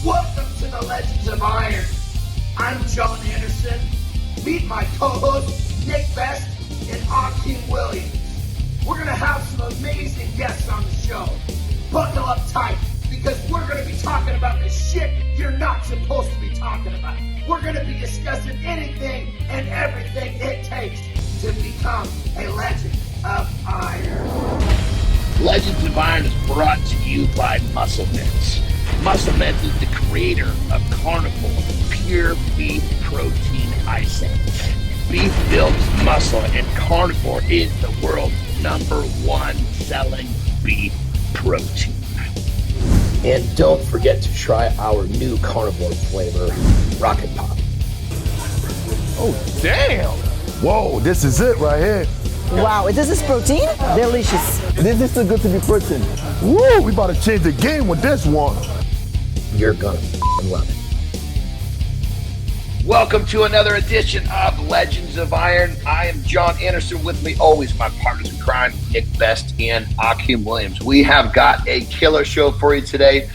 Welcome to the Legends of Iron. I'm John Anderson. Meet my co-hosts, Nick Best and Akeem Williams. We're going to have some amazing guests on the show. Buckle up tight, because we're going to be talking about the shit you're not supposed to be talking about. We're going to be discussing anything and everything it takes to become a Legend of Iron. Legends of Iron is brought to you by Maximes. Maximes is the creator of Carnivore Pure Beef Protein Icing. Beef builds muscle, and Carnivore is the world's #1 selling beef protein. And don't forget to try our new carnivore flavor, Rocket Pop. Oh, damn. Whoa, this is it right here. Wow, this is protein? Delicious. This is too good to be protein. Woo, we about to change the game with this one. You're gonna love it. Welcome to another edition of Legends of Iron. I am John Anderson. With me always my partners in crime, Nick Best and Akeem Williams. We have got a killer show for you today.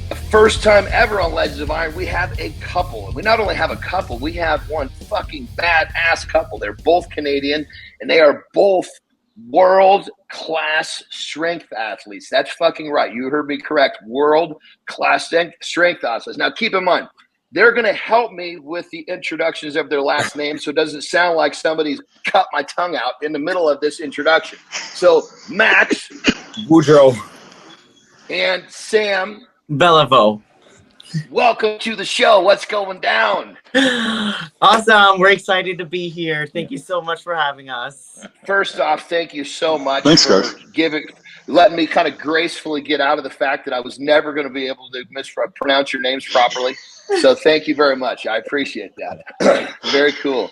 The first time ever on Legends of Iron, we have a couple. And we not only have a couple, we have one fucking badass couple. They're both Canadian, and they are both world-class strength athletes. That's fucking right. You heard me correct. World-class strength athletes. Now, keep in mind, they're going to help me with the introductions of their last name, so it doesn't sound like somebody's cut my tongue out in the middle of this introduction. So, Max Boudreault and Sam Belliveau. Welcome to the show. What's going down? Awesome. We're excited to be here. Thank you so much for having us. First off, thank you so much for letting me kind of gracefully get out of the fact that I was never going to be able to mispronounce your names properly. So thank you very much. I appreciate that. Very cool.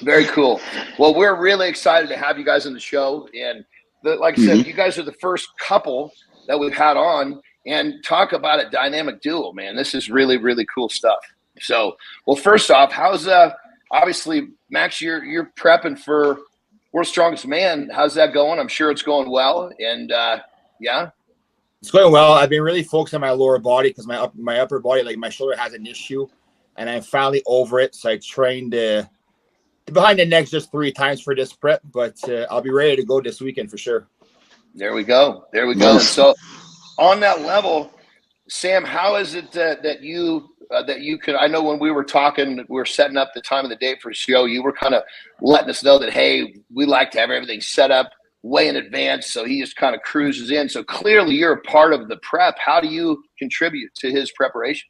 Very cool. Well, we're really excited to have you guys on the show. And like I said, you guys are the first couple that we've had on. And talk about a dynamic duo, man. This is really, really cool stuff. So, well, first off, how's obviously, Max, you're prepping for World's Strongest Man. How's that going? I'm sure it's going well. And yeah, it's going well. I've been really focused on my lower body because my upper body, like my shoulder, has an issue, and I'm finally over it. So I trained behind the neck just 3 times for this prep, but I'll be ready to go this weekend for sure. There we go. There we go. So, on that level, Sam, how is it that you could? I know when we were talking, we were setting up the time of the day for the show. You were kind of letting us know that, hey, we like to have everything set up way in advance, so he just kind of cruises in. So clearly, you're a part of the prep. How do you contribute to his preparation?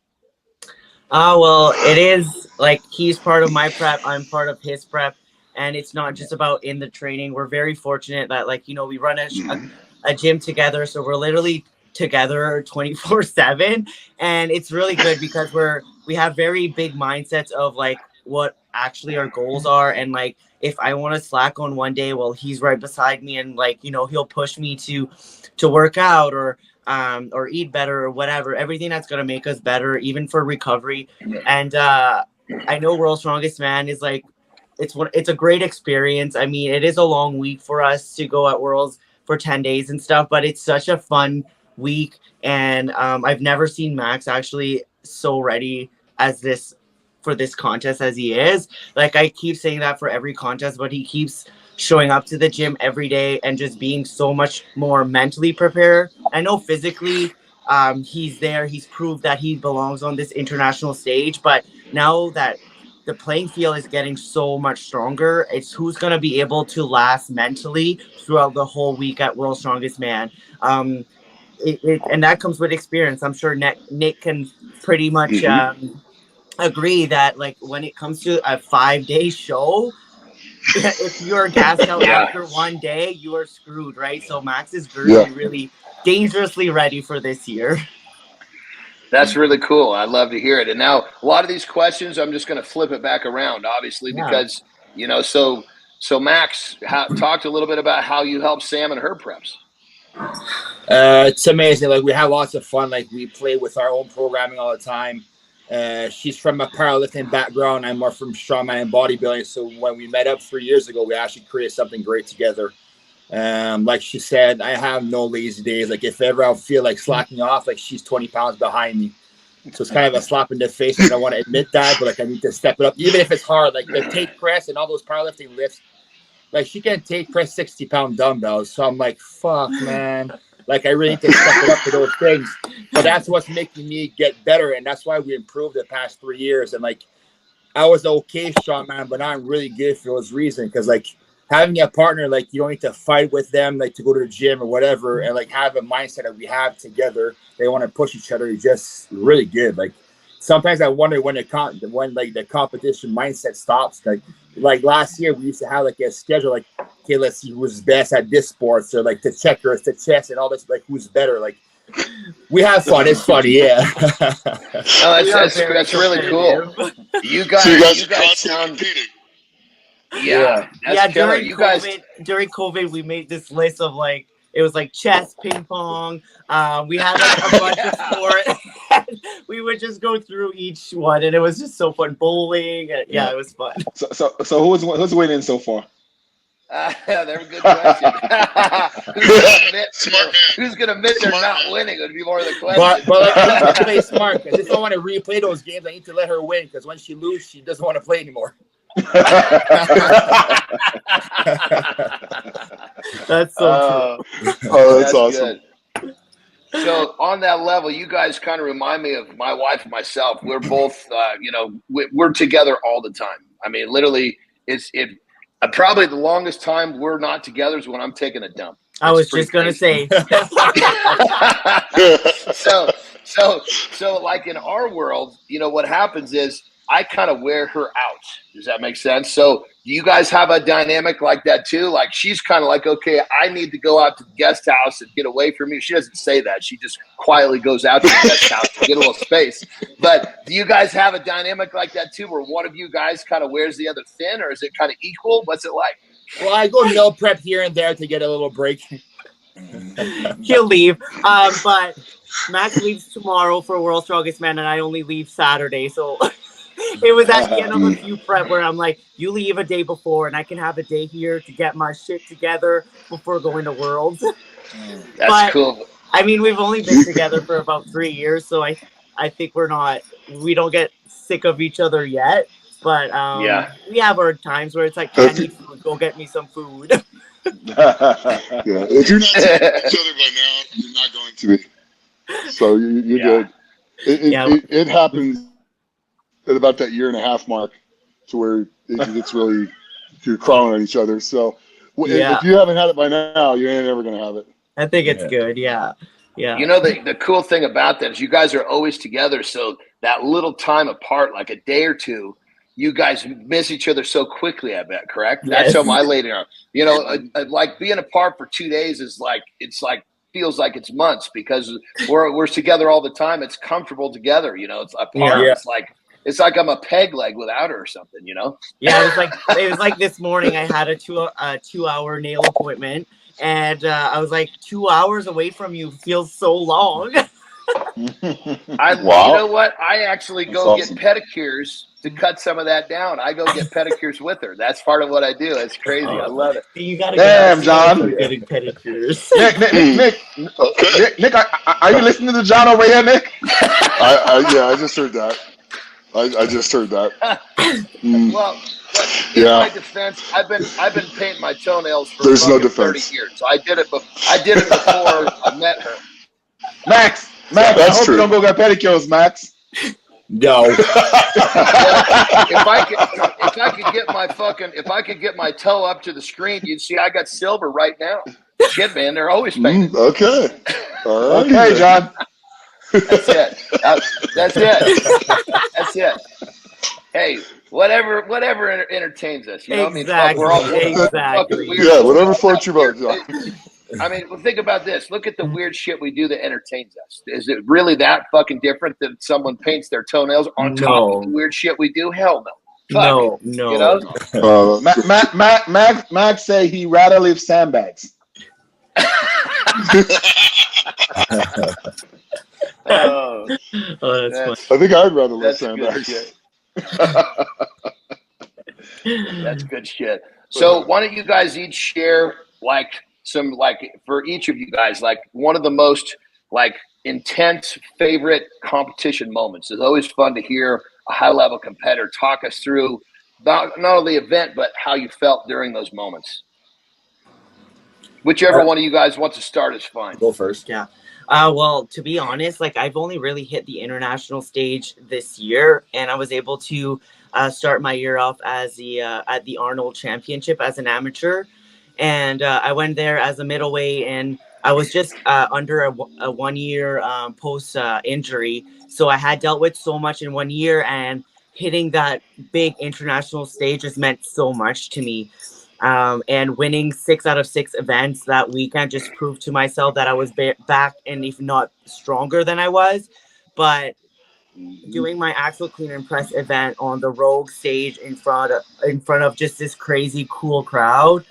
Well, it is like he's part of my prep. I'm part of his prep, and it's not just about in the training. We're very fortunate that, like, you know, we run a gym together, so we're literally together 24/7, and it's really good because we have very big mindsets of like what actually our goals are, and like if I want to slack on one day, well, he's right beside me, and like, you know, he'll push me to work out or eat better or whatever, everything that's going to make us better, even for recovery. And I know World's Strongest Man is like it's a great experience. I mean, it is a long week for us to go at Worlds for 10 days and stuff, but it's such a fun week, and I've never seen Max actually so ready for this contest as he is. Like, I keep saying that for every contest, but he keeps showing up to the gym every day and just being so much more mentally prepared. I know physically he's there, he's proved that he belongs on this international stage, but now that the playing field is getting so much stronger, it's who's going to be able to last mentally throughout the whole week at World's Strongest Man. And that comes with experience. I'm sure Nick can pretty much agree that, like, when it comes to a 5-day show, if you're gassed out after one day, you are screwed, right? So Max is really dangerously ready for this year. That's really cool. I love to hear it. And now a lot of these questions, I'm just going to flip it back around, obviously, because, you know, so Max, talked a little bit about how you help Sam and her preps. It's amazing. Like, we have lots of fun. Like, we play with our own programming all the time. She's from a powerlifting background. I'm more from strongman and bodybuilding. So when we met up 3 years ago, we actually created something great together. Like she said, I have no lazy days. Like, if ever I feel like slacking off, like, she's 20 pounds behind me. So it's kind of a slap in the face. I don't want to admit that, but like I need to step it up, even if it's hard. Like the take press and all those powerlifting lifts. Like she can take press 60-pound dumbbells. So I'm like, fuck, man. Like I really need to step it up for those things. But that's what's making me get better, and that's why we improved the past 3 years. And like I was okay strongman, but I'm really good for those reasons. Because like having a partner, like you don't need to fight with them, like to go to the gym or whatever, and like have a mindset that we have together. They want to push each other. It's just really good. Like sometimes I wonder when the competition mindset stops. Like last year, we used to have like a schedule, like, okay, let's see who's best at this sport. So like the checkers, the chess, and all this, like who's better. Like we have fun. It's funny, yeah. That's really cool. You guys sound. Yeah, that's killer. During COVID, we made this list of like it was like chess, ping pong. We had like a bunch of sports. We would just go through each one, and it was just so fun. Bowling, it was fun. So who's winning so far? They're a good question. Who's gonna admit they're not winning? Would be more of the question. But I need to play smart, because if I want to replay those games, I need to let her win, because when she loses, she doesn't want to play anymore. That's so true. Oh, that's awesome. Good. So on that level, you guys kind of remind me of my wife and myself. We're both, we're together all the time. I mean, literally, probably the longest time we're not together is when I'm taking a dump. I was just gonna say. So like in our world, what happens is I kind of wear her out. Does that make sense? So do you guys have a dynamic like that too? Like she's kind of like, okay, I need to go out to the guest house and get away from you. She doesn't say that. She just quietly goes out to the guest house to get a little space. But do you guys have a dynamic like that too, where one of you guys kind of wears the other thin, or is it kind of equal? What's it like? Well, I go meal prep here and there to get a little break. He'll leave. But Max leaves tomorrow for World's Strongest Man, and I only leave Saturday. So it was at the end of a few prep where I'm like, you leave a day before, and I can have a day here to get my shit together before going to Worlds. That's cool. I mean, we've only been together for about 3 years, so I think we don't get sick of each other yet. But we have our times where it's like, I need food, go get me some food. If you're not seeing each other by now, you're not going to be. So you're good. It happens at about that 1.5 year mark to where it gets really, you're crawling on each other. So if you haven't had it by now, you ain't ever going to have it. I think it's good. Yeah. The cool thing about that is you guys are always together. So that little time apart, like a day or two, you guys miss each other so quickly, I bet, correct? That's how my lady are. Like being apart for 2 days feels like it's months, because we're together all the time. It's comfortable together, it's apart. Yeah. It's like I'm a peg leg without her or something, Yeah, it was like this morning I had a 2-hour nail appointment, and I was like, 2 hours away from you feels so long. You know what? I actually go get pedicures to cut some of that down. I go get pedicures with her. That's part of what I do. It's crazy. I love it. You gotta John. Getting pedicures. Nick, are you listening to John over here, Nick? I just heard that. I just heard that. Well, in my defense, I've been painting my toenails for 30 years. So I did it before I met her. Max, I hope you don't go get pedicures, Max. No. If I could get my toe up to the screen, you'd see I got silver right now. Shit, man, they're always painted. Okay. All right. Okay, John. That's it. That's it. Hey, whatever entertains us. You know what I mean? We're all exactly. Whatever floats your boat, John. I mean, well, think about this. Look at the weird shit we do that entertains us. Is it really that fucking different that someone paints their toenails on top of the weird shit we do? Hell no. No. Max say he rather leave sandbags. That's funny. I think I'd rather live sandbags. That's good shit. So why don't you guys each share some for each of you guys, one of the most intense favorite competition moments? It's always fun to hear a high-level competitor talk us through not only the event, but how you felt during those moments. Whichever one of you guys wants to start is fine. Go first. Yeah. Well, to be honest, like I've only really hit the international stage this year, and I was able to start my year off as at the Arnold Championship as an amateur, and I went there as a middleweight, and I was just under a 1 year post injury, so I had dealt with so much in 1 year, and hitting that big international stage has meant so much to me. And winning 6 out of 6 events that weekend just proved to myself that I was back and if not stronger than I was. But doing my axle clean and press event on the Rogue stage in front of just this crazy cool crowd.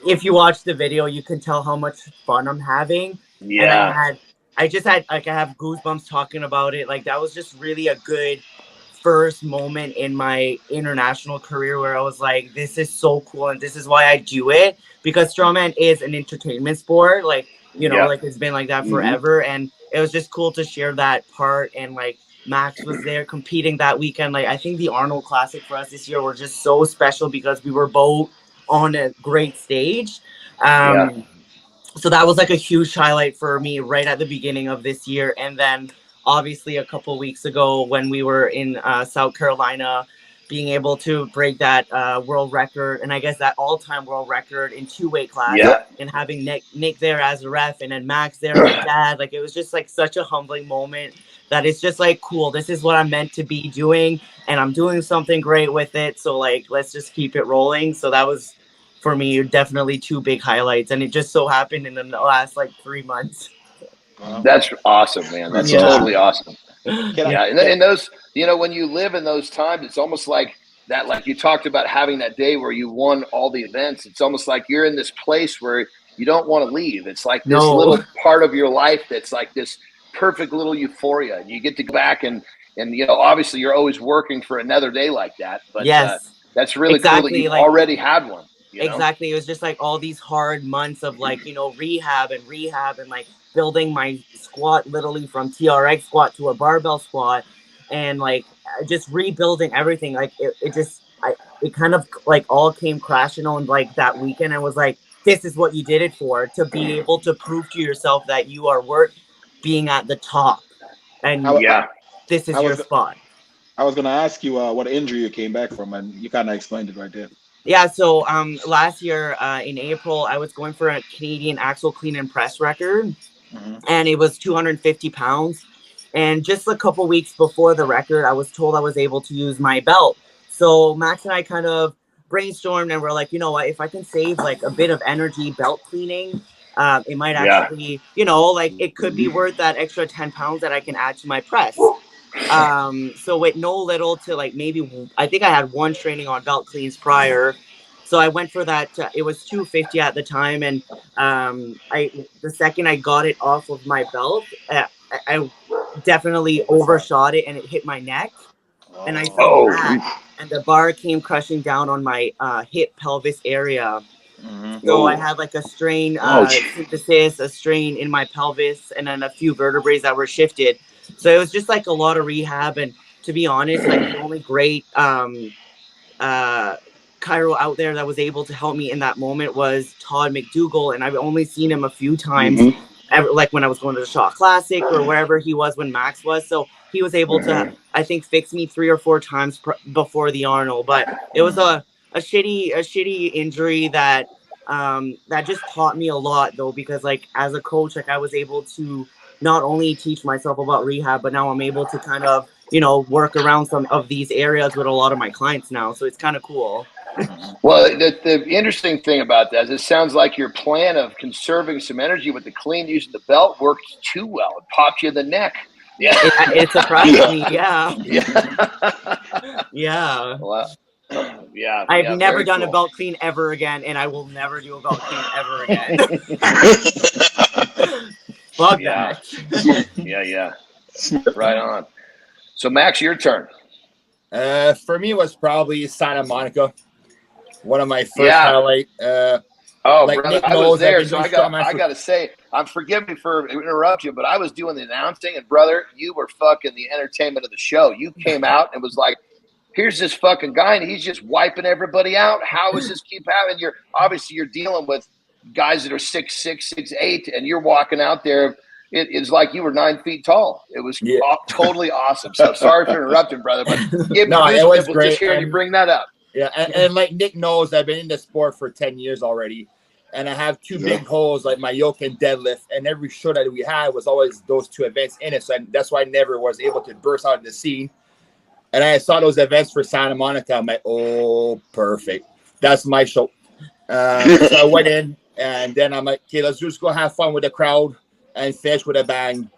If you watch the video, you can tell how much fun I'm having. Yeah. And I have goosebumps talking about it. Like that was just really a good first moment in my international career where I was like, this is so cool and this is why I do it, because strongman is an entertainment sport, like, you know, like it's been like that forever. And it was just cool to share that part. And like Max was there competing that weekend. Like I think the Arnold Classic for us this year were just so special because we were both on a great stage. So that was like a huge highlight for me right at the beginning of this year. And then obviously a couple weeks ago when we were in South Carolina, being able to break that world record, and I guess that all-time world record in 2 weight class, and having Nick there as a ref, and then Max there, my dad, like it was just like such a humbling moment that it's just like, cool, this is what I'm meant to be doing, and I'm doing something great with it, so like let's just keep it rolling. So that was, for me, definitely 2 big highlights, and it just so happened in the last like 3 months. That's awesome, man. That's totally awesome. And those, you know, when you live in those times, it's almost like that, like you talked about having that day where you won all the events. It's almost like you're in this place where you don't want to leave. It's like this little part of your life that's like this perfect little euphoria. And you get to go back and you know, obviously you're always working for another day like that. But that's really cool that you already had one. You know? Exactly. It was just like all these hard months of like, you know, rehab and like building my squat literally from TRX squat to a barbell squat, and like just rebuilding everything. Like it kind of like all came crashing on like that weekend, and was like, this is what you did it for, to be able to prove to yourself that you are worth being at the top. And this is your spot. I was going to ask you what injury you came back from, and you kind of explained it right there. Yeah, so last year in April, I was going for a Canadian axle clean and press record, and it was 250 pounds. And just a couple weeks before the record, I was told I was able to use my belt. So Max and I kind of brainstormed, and we're like, you know what, if I can save like a bit of energy belt cleaning, it might actually, you know, like it could be worth that extra 10 pounds that I can add to my press. So with no little to like maybe, I think I had 1 training on belt cleans prior. So I went for that. It was 250 at the time. And the second I got it off of my belt, I definitely overshot it and it hit my neck. And I felt that. And the bar came crushing down on my hip pelvis area. So I had like a strain synthesis, a strain in my pelvis, and then a few vertebrae that were shifted. So it was just like a lot of rehab. And to be honest, like the only great chiro out there that was able to help me in that moment was Todd McDougall. And I've only seen him a few times, like when I was going to the Shaw Classic or wherever he was when Max was. So he was able to, I think, fix me 3 or 4 times before the Arnold. But it was a shitty injury that that just taught me a lot, though, because like as a coach, like I was able to not only teach myself about rehab, but now I'm able to kind of, you know, work around some of these areas with a lot of my clients now. So it's kind of cool. Well, the interesting thing about that is it sounds like your plan of conserving some energy with the clean using the belt worked too well. It popped you in the neck. Yeah, it surprised me. Yeah. Well, I've never done a belt clean ever again, and I will never do a belt clean ever again. Fuck that. Yeah. Right on. So, Max, your turn. For me, it was probably Santa Monica. One of my first highlight. Brother, I was there, so I got to say, forgive me for interrupting you, but I was doing the announcing, and brother, you were fucking the entertainment of the show. You came out and was like, here's this fucking guy, and he's just wiping everybody out. How does this keep happening? You're dealing with guys that are 6'6", 6'8", and you're walking out there. It's like you were 9 feet tall. It was totally awesome. So sorry for interrupting, brother, but it was great. Just hearing you bring that up. Yeah, and like Nick knows, I've been in the sport for 10 years already, and I have two big holes like my yoke and deadlift, and every show that we had was always those two events in it. So that's why I never was able to burst out of the scene. And I saw those events for Santa Monica. I'm like, oh, perfect. That's my show. So I went in, and then I'm like, okay, let's just go have fun with the crowd and finish with a bang.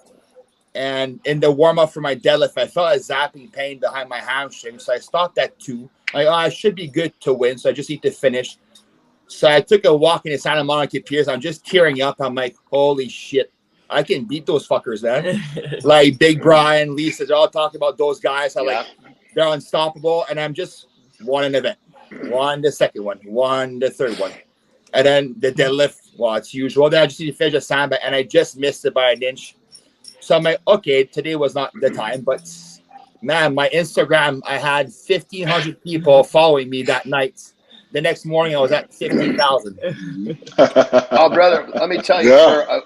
And in the warm-up for my deadlift, I felt a zapping pain behind my hamstring. So I stopped at 2. Like, I should be good to win, so I just need to finish. So I took a walk into Santa Monica Piers. I'm just tearing up. I'm like, holy shit. I can beat those fuckers, man. Like Big Brian, Lisa, they're all talking about those guys. They're unstoppable. And I'm just won an event. Won the second one. Won the third one. And then the deadlift, well, it's usual. Then I just need to finish a sandbag, and I just missed it by an inch. So I'm like, okay, today was not the time. But, man, my Instagram, I had 1,500 people following me that night. The next morning, I was at 15,000. Oh, brother, let me tell you, sir,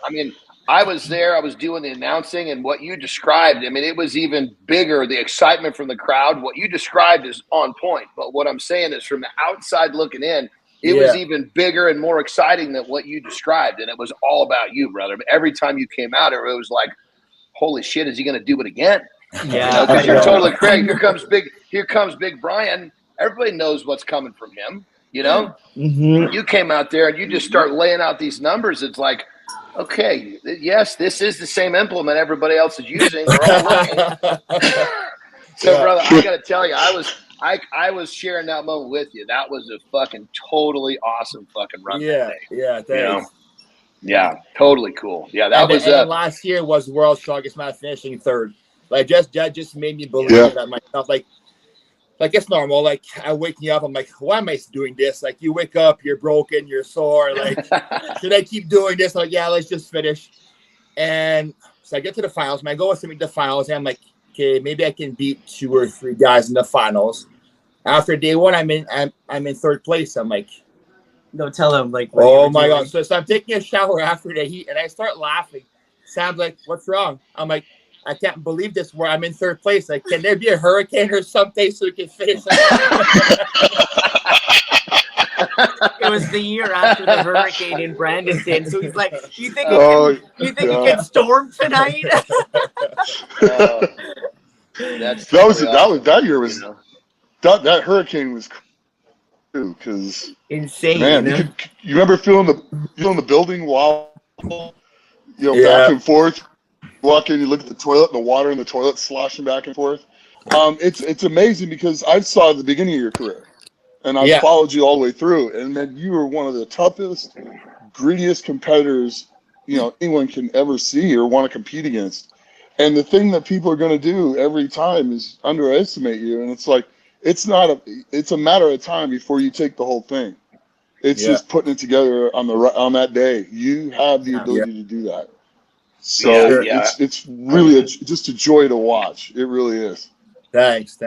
I was there. I was doing the announcing, and what you described, it was even bigger, the excitement from the crowd. What you described is on point. But what I'm saying is from the outside looking in, it was even bigger and more exciting than what you described, and it was all about you, brother. But every time you came out, it was like, holy shit, is he going to do it again? Yeah. Because you're totally correct. Here comes Big Brian. Everybody knows what's coming from him, You came out there, and you just start laying out these numbers. It's like, okay, yes, this is the same implement everybody else is using. They're all looking. So, brother, I got to tell you, I was sharing that moment with you. That was a fucking totally awesome fucking run that day. Yeah, thanks. Yeah, totally cool. Yeah, that was last year was World's Strongest Man, finishing 3rd. Like, that just made me believe that myself. Like it's normal. Like, I wake me up, I'm like, why am I doing this? Like, you wake up, you're broken, you're sore. Like, should I keep doing this? Like, yeah, let's just finish. And so I get to the finals. My goal is to make the finals. And I'm like, okay, maybe I can beat 2 or 3 guys in the finals. After day 1, I'm in 3rd place. I'm like, don't tell him. Like, oh my God. So I'm taking a shower after the heat, and I start laughing. Sam's like, what's wrong? I'm like, I can't believe this. Where I'm in 3rd place. Like, can there be a hurricane or something so we can finish? It was the year after the hurricane in Bradenton, so he's like, "Do you think it can storm tonight?" That year was that hurricane was too, because insane. Man, you remember feeling the building wobble, back and forth. Walk in, you look at the toilet, and the water in the toilet sloshing back and forth. It's amazing because I saw the beginning of your career, and I followed you all the way through. And man, you were one of the toughest, grittiest competitors anyone can ever see or want to compete against. And the thing that people are going to do every time is underestimate you. And it's like it's a matter of time before you take the whole thing. It's just putting it together on that day. You have the ability to do that. So it's really just a joy to watch. It really is. Thanks.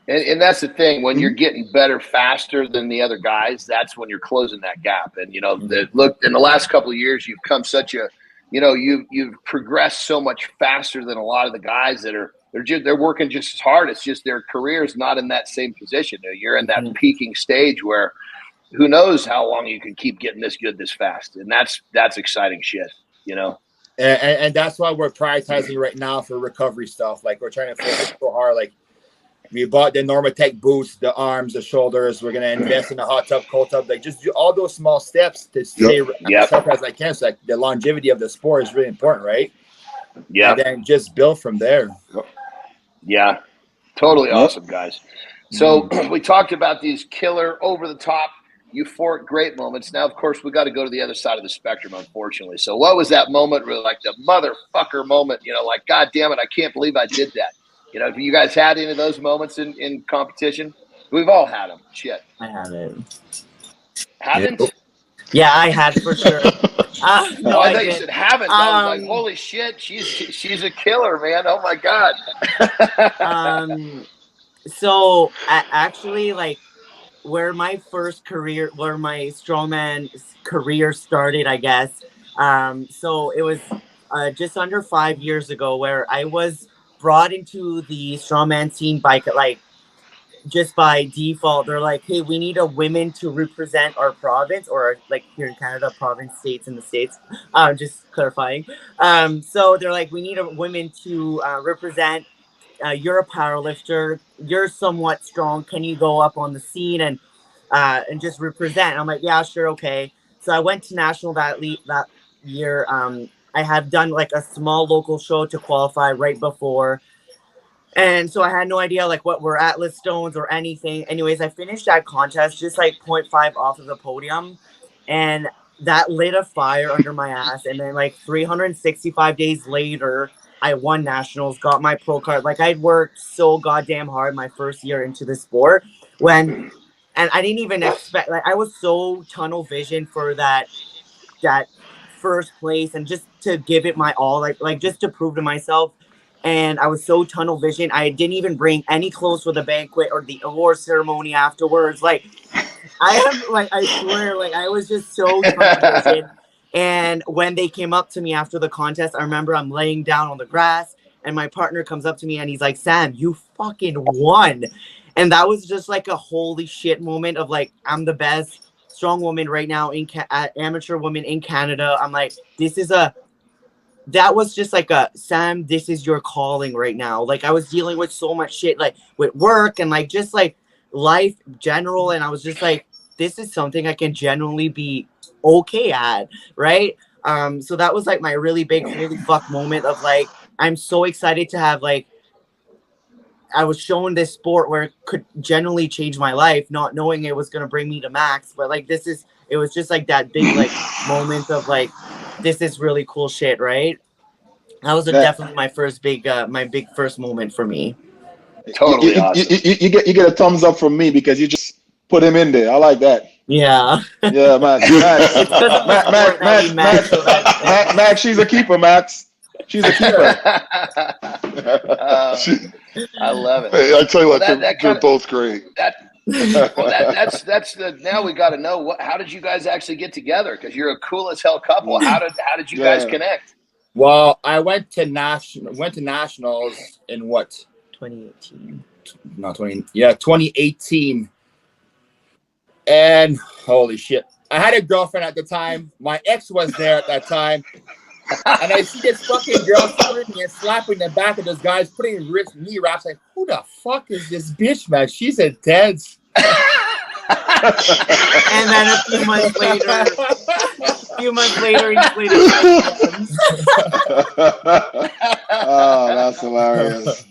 And that's the thing. When you're getting better faster than the other guys, that's when you're closing that gap. And, look, in the last couple of years, you've come you've progressed so much faster than a lot of the guys that they're working just as hard. It's just their career is not in that same position. You're in that peaking stage where who knows how long you can keep getting this good, this fast. And that's exciting shit, And that's why we're prioritizing right now for recovery stuff. Like, we're trying to focus so hard. Like, we bought the Normatec boots, the arms, the shoulders. We're going to invest in the hot tub, cold tub. Like, just do all those small steps to stay as tough as I can. So, like, the longevity of the sport is really important, right? Yeah. And then just build from there. Yeah. Totally awesome, guys. So we talked about these killer, over-the-top, euphoric, great moments. Now, of course, we got to go to the other side of the spectrum, unfortunately. So what was that moment, really, like the motherfucker moment, like, God damn it, I can't believe I did that. Have you guys had any of those moments in competition? We've all had them. Shit. I haven't. Haven't? Yeah, I had for sure. No, I I thought you did. said haven't. I was like, holy No, I I thought you did. said haven't. I was like, holy shit, she's a killer, man. Oh my god. So actually, like, where my strongman career started, I guess. So it was just under 5 years ago where I was brought into the strongman scene by just by default. They're like, hey, we need a women to represent our province, or like here in Canada, province, states in the States. Just clarifying. So they're like, we need a women to represent. You're a powerlifter. You're somewhat strong. Can you go up on the scene and just represent? And I'm like, yeah, sure, okay. So I went to national that year. I had done like a small local show to qualify right before. And so I had no idea like what were Atlas stones or anything. Anyways, I finished that contest just like 0.5 off of the podium. And that lit a fire under my ass. And then like 365 days later, I won nationals, got my pro card. Like I'd worked so goddamn hard my first year into the sport and I didn't even expect, like I was so tunnel vision for that first place and just to give it my all, like just to prove to myself. And I was so tunnel vision. I didn't even bring any clothes for the banquet or the award ceremony afterwards. Like I swear, like I was just so tunnel vision. And when they came up to me after the contest, I remember I'm laying down on the grass and my partner comes up to me and he's like, Sam, you fucking won. And that was just like a holy shit moment of like, I'm the best strong woman right now in amateur woman in Canada. I'm like, that was just like a, Sam, this is your calling right now. Like I was dealing with so much shit, like with work and like just like life general. And I was just like, this is something I can genuinely be okay at, right? So that was like my really big holy fuck moment of like, I'm so excited to have like, I was shown this sport where it could genuinely change my life, not knowing it was going to bring me to Max. But like, it was just like that big like moment of like, this is really cool shit, right? That was definitely my big first moment for me. Totally awesome. You get a thumbs up from me because you just put him in there. I like that. Yeah. Yeah, Max. Max, she's a keeper, Max. She's a keeper. I love it. Hey, I tell you what, they're both great. That's now we got to know how did you guys actually get together? Because you're a cool as hell couple. How did you guys connect? Well, I went to nationals in what? 2018. Not 20. Yeah, 2018. And holy shit, I had a girlfriend at the time. My ex was there at that time. And I see this fucking girl screaming and slapping the back of this guy's putting knee wraps. Like, who the fuck is this bitch, man? She's intense. And then a few months later, he played Oh, that's hilarious.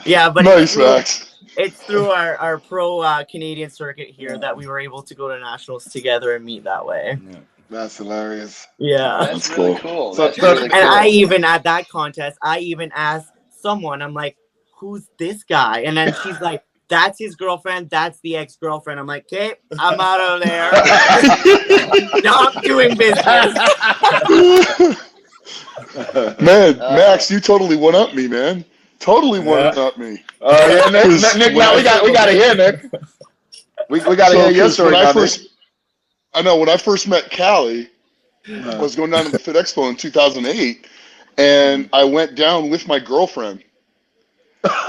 Yeah, but nice, Max. It's through our pro Canadian circuit here that we were able to go to nationals together and meet that way. Yeah. That's hilarious. Yeah, that's really cool. That's really cool. And I even at that contest, I even asked someone, I'm like, "Who's this guy?" And then she's like, "That's his girlfriend. That's the ex-girlfriend." I'm like, "Okay, I'm out of there. Not doing business." Man, Max, you totally one up me, man. Totally one up me. Yeah, Nick, now we got to hear, Nick. We got to hear your story. When I first met Callie, I was going down to the Fit Expo in 2008, and I went down with my girlfriend.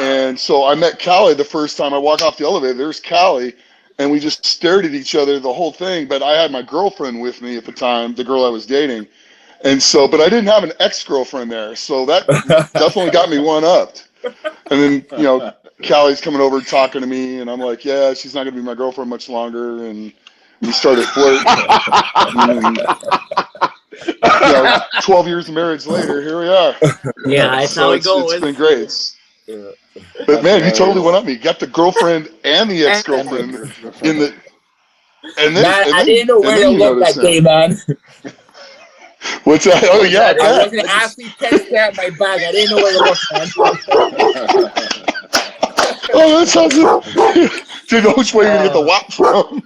And so I met Callie the first time. I walk off the elevator, there's Callie, and we just stared at each other the whole thing. But I had my girlfriend with me at the time, the girl I was dating. And so, but I didn't have an ex-girlfriend there, so that definitely got me one-upped. And then, Callie's coming over talking to me, and I'm like, yeah, she's not going to be my girlfriend much longer. And we started flirting. And, 12 years of marriage later, here we are. Yeah, that's how it goes. It's been great. But man, you totally went up me. You got the girlfriend and the ex-girlfriend in the. And then, man, I didn't know where to look that day, man. What's that? Oh yeah, I was an athlete test there at my bag. I didn't know where to look, man. Oh, that sounds good. Didn't know which way you're gonna get the whop from.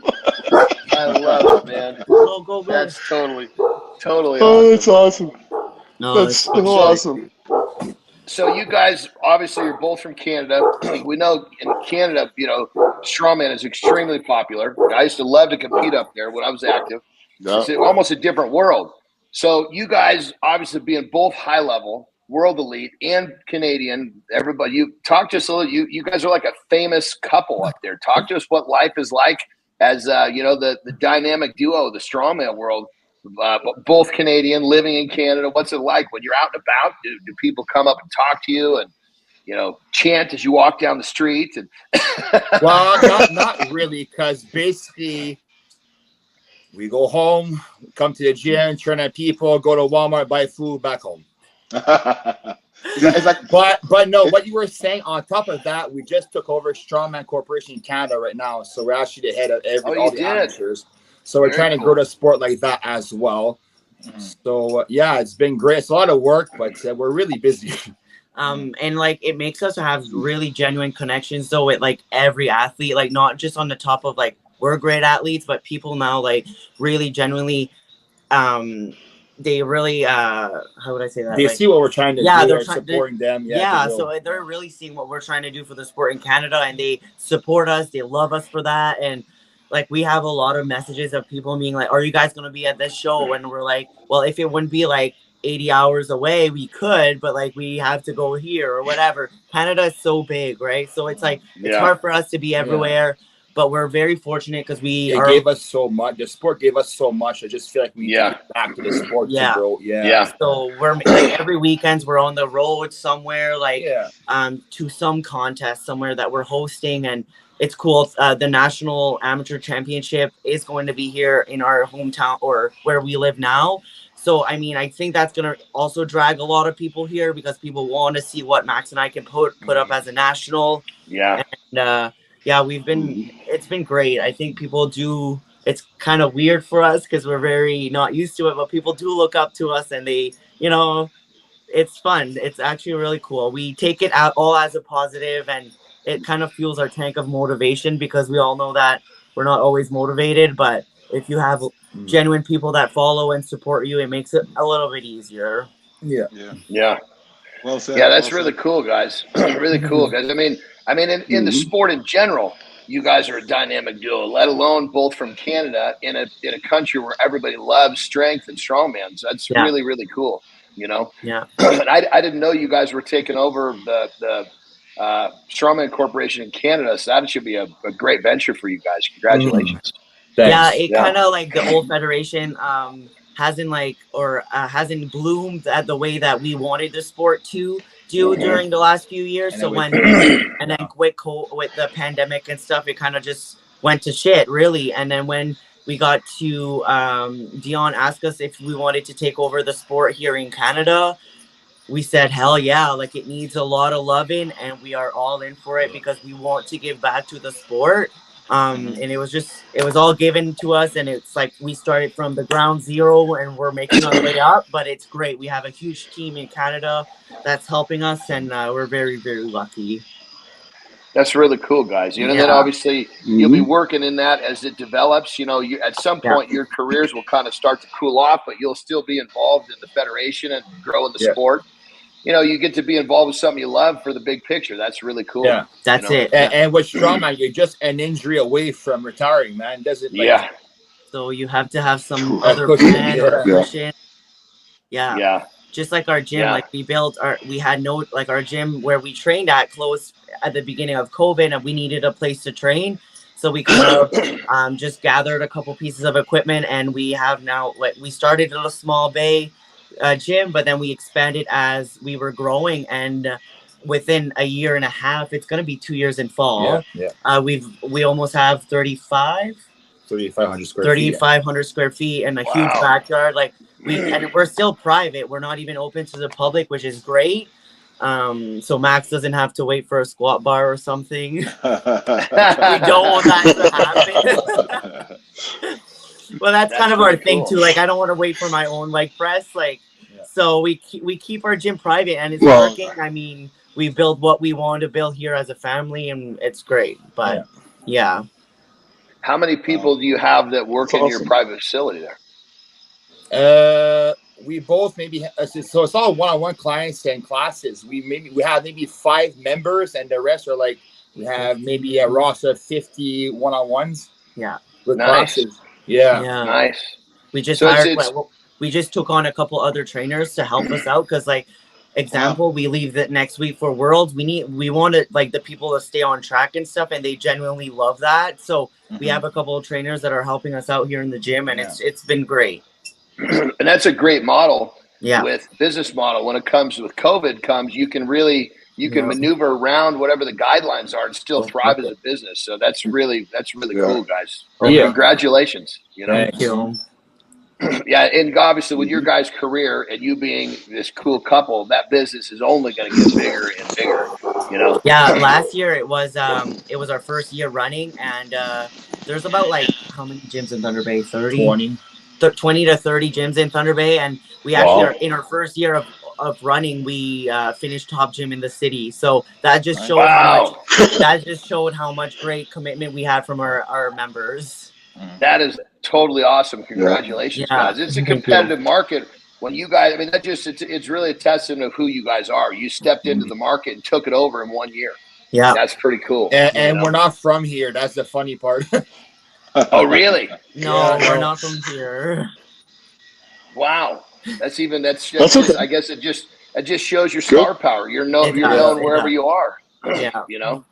I love it, man. Oh go, bro. That's totally Oh, that's awesome. No, That's so awesome. So you guys, obviously, you're both from Canada. We know in Canada, strongman is extremely popular. I used to love to compete up there when I was active. Yeah. It's almost a different world. So you guys, obviously, being both high level, world elite, and Canadian, everybody, you talk to us a little. You guys are like a famous couple up there. Talk to us what life is like as the dynamic duo of the strongman world. Both Canadian, living in Canada. What's it like when you're out and about? Do people come up and talk to you and chant as you walk down the street? And well, not really, because basically we go home, come to the gym, turn on people, go to Walmart, buy food, back home. It's like, but no, what you were saying, on top of that, we just took over Strongman Corporation in Canada right now, so we're actually the head of all the amateurs. So we're trying to grow the sport like that as well. So yeah, it's been great. It's a lot of work, but we're really busy. And like it makes us have really genuine connections though with like every athlete, like not just on the top of like we're great athletes, but people now like really genuinely they really how would I say that? They see what we're trying to do. They're supporting them. So they're really seeing what we're trying to do for the sport in Canada, and they support us. They love us for that. And like we have a lot of messages of people being like, "Are you guys going to be at this show?" And we're like, "Well, if it wouldn't be like 80 hours away, we could, but like we have to go here or whatever." Canada is so big, right? So it's like it's hard for us to be everywhere. But we're very fortunate because it gave us so much. The sport gave us so much. I just feel like we need to get back to the sport to grow. So we're like, every weekends we're on the road somewhere, like to some contest somewhere that we're hosting, and it's cool. The National Amateur Championship is going to be here in our hometown or where we live now. So, I mean, I think that's going to also drag a lot of people here because people want to see what Max and I can put up as a national. Yeah. And, it's been great. I think people it's kind of weird for us because we're very not used to it, but people do look up to us and they, it's fun. It's actually really cool. We take it out all as a positive, and it kind of fuels our tank of motivation because we all know that we're not always motivated, but if you have genuine people that follow and support you, it makes it a little bit easier. Yeah. Well said. Yeah, that's really cool, guys. Really cool, guys. I mean, in the sport in general, you guys are a dynamic duo, let alone both from Canada in a country where everybody loves strength and strongman. So that's really, really cool, Yeah. I didn't know you guys were taking over the Strongman Corporation in Canada, so that should be a great venture for you guys. Congratulations. Yeah, it kind of like the old federation hasn't bloomed at the way that we wanted the sport to do during the last few years. So with the pandemic and stuff, it kind of just went to shit, really. And then when we got to Dion asked us if we wanted to take over the sport here in Canada, we said, hell yeah, like it needs a lot of loving and we are all in for it because we want to give back to the sport. And it was all given to us, and it's like we started from the ground zero and we're making our way up, but it's great. We have a huge team in Canada that's helping us, and we're very, very lucky. That's really cool, guys. And then obviously you'll be working in that as it develops. At some point your careers will kind of start to cool off, but you'll still be involved in the federation and grow in the sport. You get to be involved with something you love for the big picture. That's really cool. Yeah, that's it. And with Strongman, you're just an injury away from retiring, man. Doesn't So you have to have some other plan or cushion. Yeah. Just like our gym, like our gym where we trained at closed at the beginning of COVID, and we needed a place to train. So we kind of just gathered a couple pieces of equipment, and we have now we started in a small bay gym, but then we expanded as we were growing, and within a year and a half, it's going to be 2 years in fall. We almost have 3,500 square feet and a huge backyard. Like and we're still private. We're not even open to the public, which is great. So Max doesn't have to wait for a squat bar or something. We don't want that to happen. Well, that's kind of our thing too. Like, I don't want to wait for my own leg press. So we keep our gym private, and it's working. I mean, we build what we want to build here as a family, and it's great. But how many people do you have that work in your private facility there? We both maybe so it's all one-on-one clients and classes. We have maybe 5 members, and the rest are like we have maybe a roster of 50 one-on-ones. Yeah, with Nice. classes. Yeah, nice. We just So hired. We just took on a couple other trainers to help us out because, like, example, we leave that next week for Worlds. We wanted like the people to stay on track and stuff, and they genuinely love that. So we have a couple of trainers that are helping us out here in the gym, and it's been great. And that's a great model. Yeah. With business model, when it comes with COVID comes, you can maneuver around whatever the guidelines are and still thrive as a business. So that's really cool, guys. Yeah. Congratulations. You know. Thank you. Yeah, and obviously with your guys' career and you being this cool couple, that business is only going to get bigger and bigger. You know. Yeah, last year it was our first year running, and there's about like how many gyms in Thunder Bay? 20 to 30 gyms in Thunder Bay, and we actually are in our first year of running. We finished top gym in the city, so that just showed how much great commitment we had from our members. That is totally awesome. Congratulations, guys. It's a competitive market. When you guys, I mean, it's really a testament of who you guys are. You stepped into the market and took it over in 1 year. Yeah, that's pretty cool. And we're not from here. That's the funny part. Oh, really? No, we're not from here. Wow, that's just, I guess it just shows your star power. You're known wherever you are. Yeah, you know,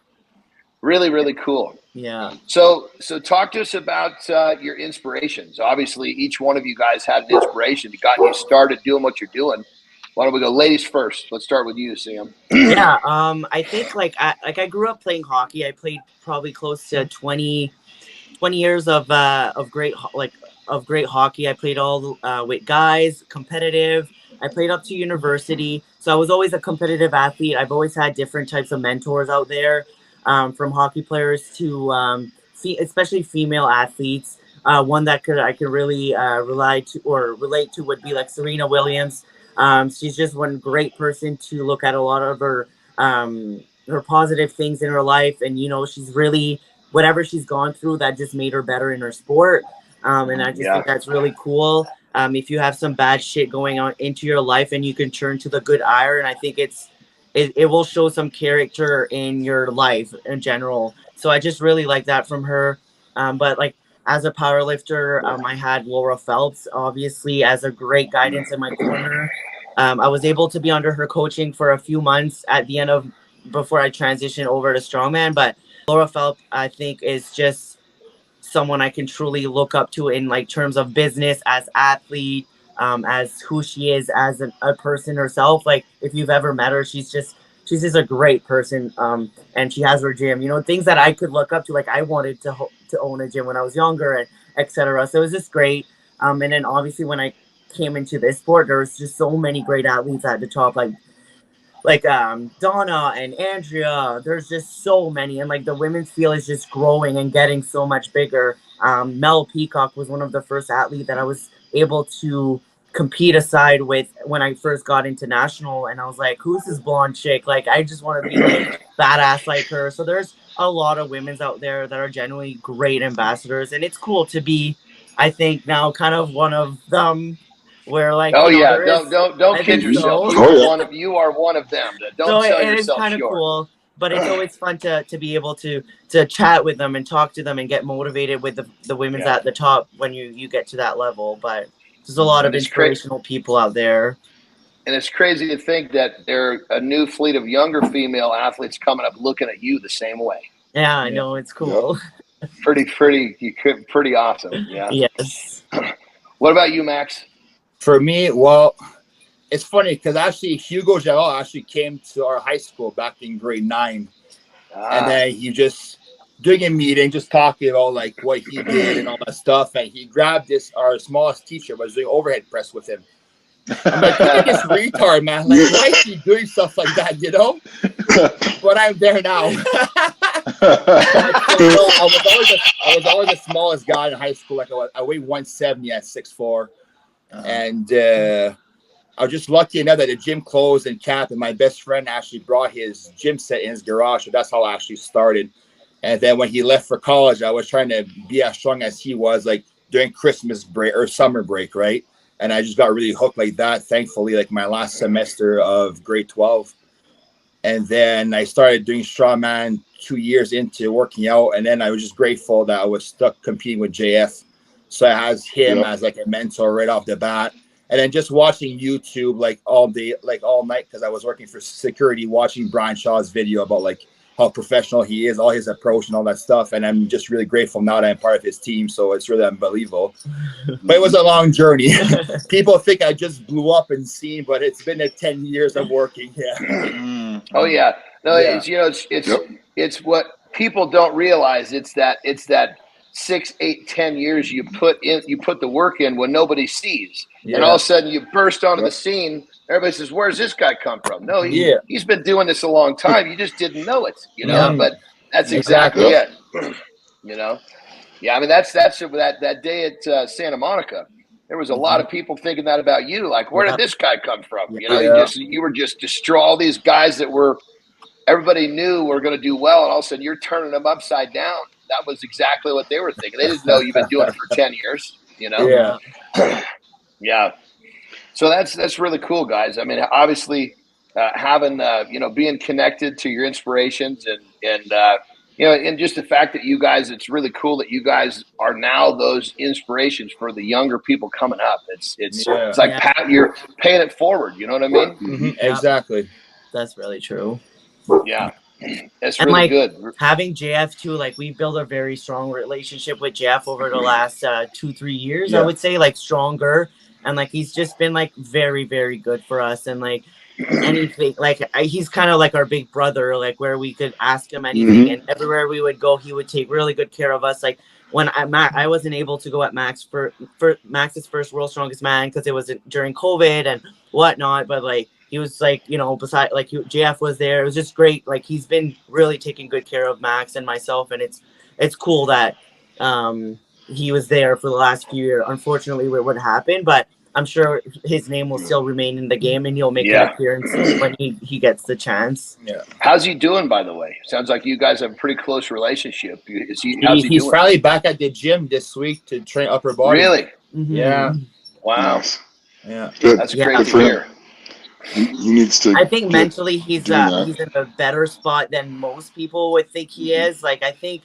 really, really cool. Yeah. So talk to us about your inspirations. Obviously, each one of you guys had an inspiration that got you started doing what you're doing. Why don't we go ladies first? Let's start with you, Sam. Yeah. I think I grew up playing hockey. I played probably close to 20 years of great hockey. I played all with guys, competitive. I played up to university, so I was always a competitive athlete. I've always had different types of mentors out there. From hockey players to especially female athletes. One that I could really relate to would be like Serena Williams. She's just one great person to look at a lot of her positive things in her life, and she's really whatever she's gone through that just made her better in her sport. And I just think that's really cool. If you have some bad shit going on into your life and you can turn to the good iron, I think it will show some character in your life in general. So I just really like that from her. But like as a power lifter, I had Laura Phelps, obviously, as a great guidance in my corner. I was able to be under her coaching for a few months before I transitioned over to Strongman. But Laura Phelps, I think, is just someone I can truly look up to in like terms of business, as athlete, as who she is as a person herself. Like if you've ever met her, she's just a great person. And she has her gym, things that I could look up to. Like I wanted to own a gym when I was younger, and etc. So it was just great. And then obviously when I came into this sport, there was just so many great athletes at the top, like Donna and Andrea. There's just so many, and like the women's field is just growing and getting so much bigger. Mel Peacock was one of the first athletes that I was able to compete aside with when I first got into national, and I was like, who's this blonde chick? Like I just want to be like badass like her. So there's a lot of women's out there that are genuinely great ambassadors, and it's cool to be, I think, now kind of one of them. Where like don't kid yourself. So. You are one of them. Don't sell yourself short. It is kind of cool, but it's always fun to be able to chat with them and talk to them and get motivated with the women's at the top when you get to that level. But there's a lot of inspirational people out there. And it's crazy to think that there are a new fleet of younger female athletes coming up looking at you the same way. Yeah, I know, it's cool. Pretty awesome. Yeah. Yes. What about you, Max? For me, well, it's funny because actually Hugo Javal actually came to our high school back in grade 9. And then he just doing a meeting, just talking about like what he did and all that stuff. And he grabbed our smallest teacher was doing overhead press with him. I'm like, look at this retard, man. Like, why is he doing stuff like that, But I'm there now. I was always the smallest guy in high school. Like I weighed 170 at 6'4". And I was just lucky enough that the gym closed and capped, and my best friend actually brought his gym set in his garage. So that's how I actually started. And then when he left for college, I was trying to be as strong as he was, like during Christmas break or summer break, right? And I just got really hooked like that, thankfully, like my last semester of grade 12. And then I started doing strongman 2 years into working out. And then I was just grateful that I was stuck competing with JF. So I had him as like a mentor right off the bat. And then just watching YouTube like all day, like all night, because I was working for security, watching Brian Shaw's video about like how professional he is, all his approach and all that stuff. And I'm just really grateful now that I'm part of his team. So it's really unbelievable. But it was a long journey. People think I just blew up and seen, but it's been 10 years of working. Yeah. Oh yeah. No, it's, you know, it's what people don't realize. It's that 6, 8, 10 years you put the work in when nobody sees. And all of a sudden you burst onto the scene. Everybody says, where's this guy come from? No, he's been doing this a long time. You just didn't know it, you know, but that's exactly it. You know? Yeah. I mean, that's that day at Santa Monica, there was a lot of people thinking that about you. Like, where did this guy come from? You know, you were just destroy all these guys that everybody knew were going to do well. And all of a sudden you're turning them upside down. That was exactly what they were thinking. They didn't know you've been doing it for 10 years, you know? Yeah. So that's really cool, guys. I mean, obviously having, you know, being connected to your inspirations and you know, and just the fact that you guys, it's really cool that you guys are now those inspirations for the younger people coming up. It's like you're paying it forward. You know what I mean? Mm-hmm. Exactly. That's really true. Yeah. That's and really like good. Having JF too, like we built a very strong relationship with JF over the last 2-3 years, I would say, like stronger. And like he's just been like very, very good for us. And like anything, like he's kind of like our big brother, like where we could ask him anything, and everywhere we would go, he would take really good care of us. Like when I wasn't able to go at Max for Max's first World's Strongest Man because it was during COVID and whatnot, but like he was like, you know, beside like JF was there. It was just great. Like he's been really taking good care of Max and myself, and it's cool that he was there for the last few years. Unfortunately, with what happened, but I'm sure his name will still remain in the game, and he'll make an appearance when he gets the chance. Yeah. How's he doing, by the way? Sounds like you guys have a pretty close relationship. How's he doing? He's probably back at the gym this week to train upper body. Really? Mm-hmm. Yeah. Wow. Nice. Yeah. Good. That's great to hear. He needs to. I think mentally he's in a better spot than most people would think he is. Like I think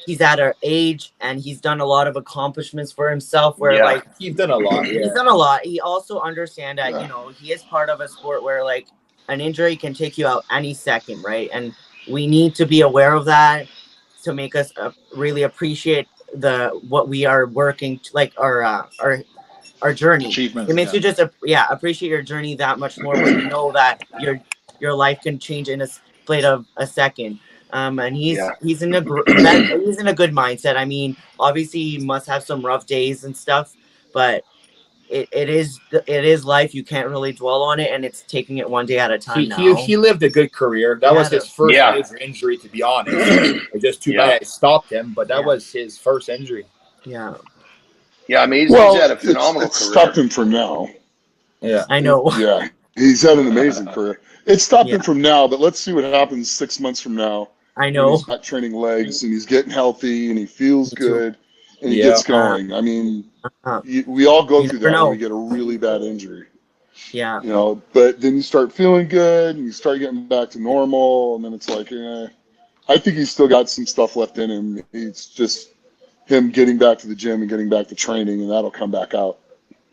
he's at our age and he's done a lot of accomplishments for himself. Where like he's done a lot. He's done a lot. He also understands that you know he is part of a sport where like an injury can take you out any second, right? And we need to be aware of that to make us really appreciate what we are working to, like our journey. It makes you just appreciate your journey that much more when you know that your life can change in a split of a second. And he's in a good mindset. I mean, obviously he must have some rough days and stuff, but it is life. You can't really dwell on it, and it's taking it one day at a time. He lived a good career. That was his first major injury, to be honest. It's just too bad it stopped him, but that was his first injury. Yeah. Yeah, I mean, he's had a phenomenal career. Stopped him for now. Yeah, I know. Yeah, he's had an amazing career. It stopped him from now, but let's see what happens 6 months from now. I know. He's not training legs, and he's getting healthy, and he feels good, and he gets going. I mean, we all go through that when we get a really bad injury. Yeah. You know, but then you start feeling good, and you start getting back to normal, and then it's like, I think he's still got some stuff left in him. It's just him getting back to the gym and getting back to training, and that'll come back out.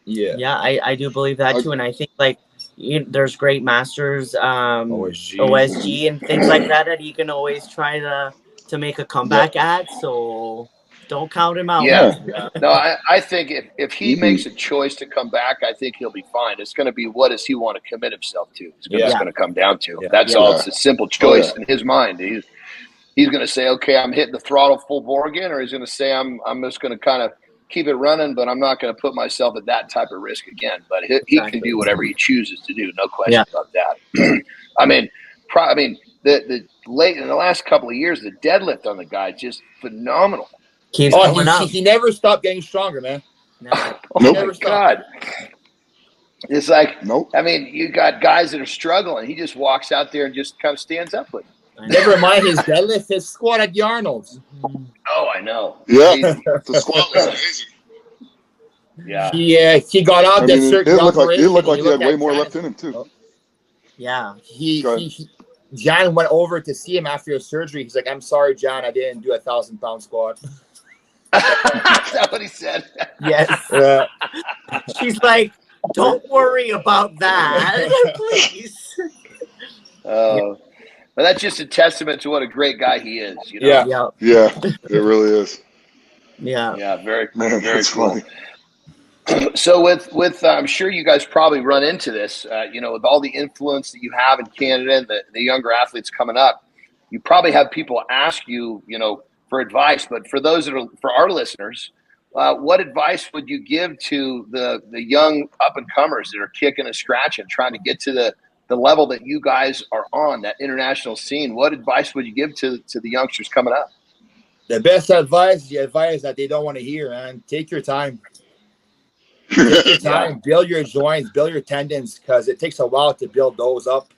Yeah, I do believe that too, and I think like there's great masters, OSG and things like that he can always try to make a comeback at. So don't count him out. No, I think if he makes a choice to come back, I think he'll be fine. It's going to be what does he want to commit himself to? It's going to come down to. That's all. It's a simple choice in his mind. He's going to say, okay, I'm hitting the throttle full bore again, or he's going to say, I'm just going to kind of keep it running, but I'm not going to put myself at that type of risk again. But he can do whatever he chooses to do, no question about that. I mean, the late in the last couple of years, the deadlift on the guy just phenomenal. Keeps going up. He never stopped getting stronger, man. No. My God. It's like, I mean, you got guys that are struggling. He just walks out there and just kind of stands up with them. Never mind his deadlift, his squat at the Arnold. Oh, I know. Yeah, the squat was amazing. Yeah. He got out that surgery. It looked like he had way more left in him too. Yeah. John went over to see him after his surgery. He's like, "I'm sorry, John, I didn't do a 1,000-pound squat." That's not what he said. Yes. She's like, "Don't worry about that, please." But that's just a testament to what a great guy he is. You know? Yeah, it really is. Yeah, very Man, very cool. Funny. So with I'm sure you guys probably run into this, with all the influence that you have in Canada and the younger athletes coming up, you probably have people ask you, for advice. But for for our listeners, what advice would you give to the young up and comers that are kicking and scratching, trying to get to the level that you guys are on, that international scene? What advice would you give to the youngsters coming up? The best advice, the advice that they don't want to hear, man. Take your time. Take your time, build your joints, build your tendons, because it takes a while to build those up.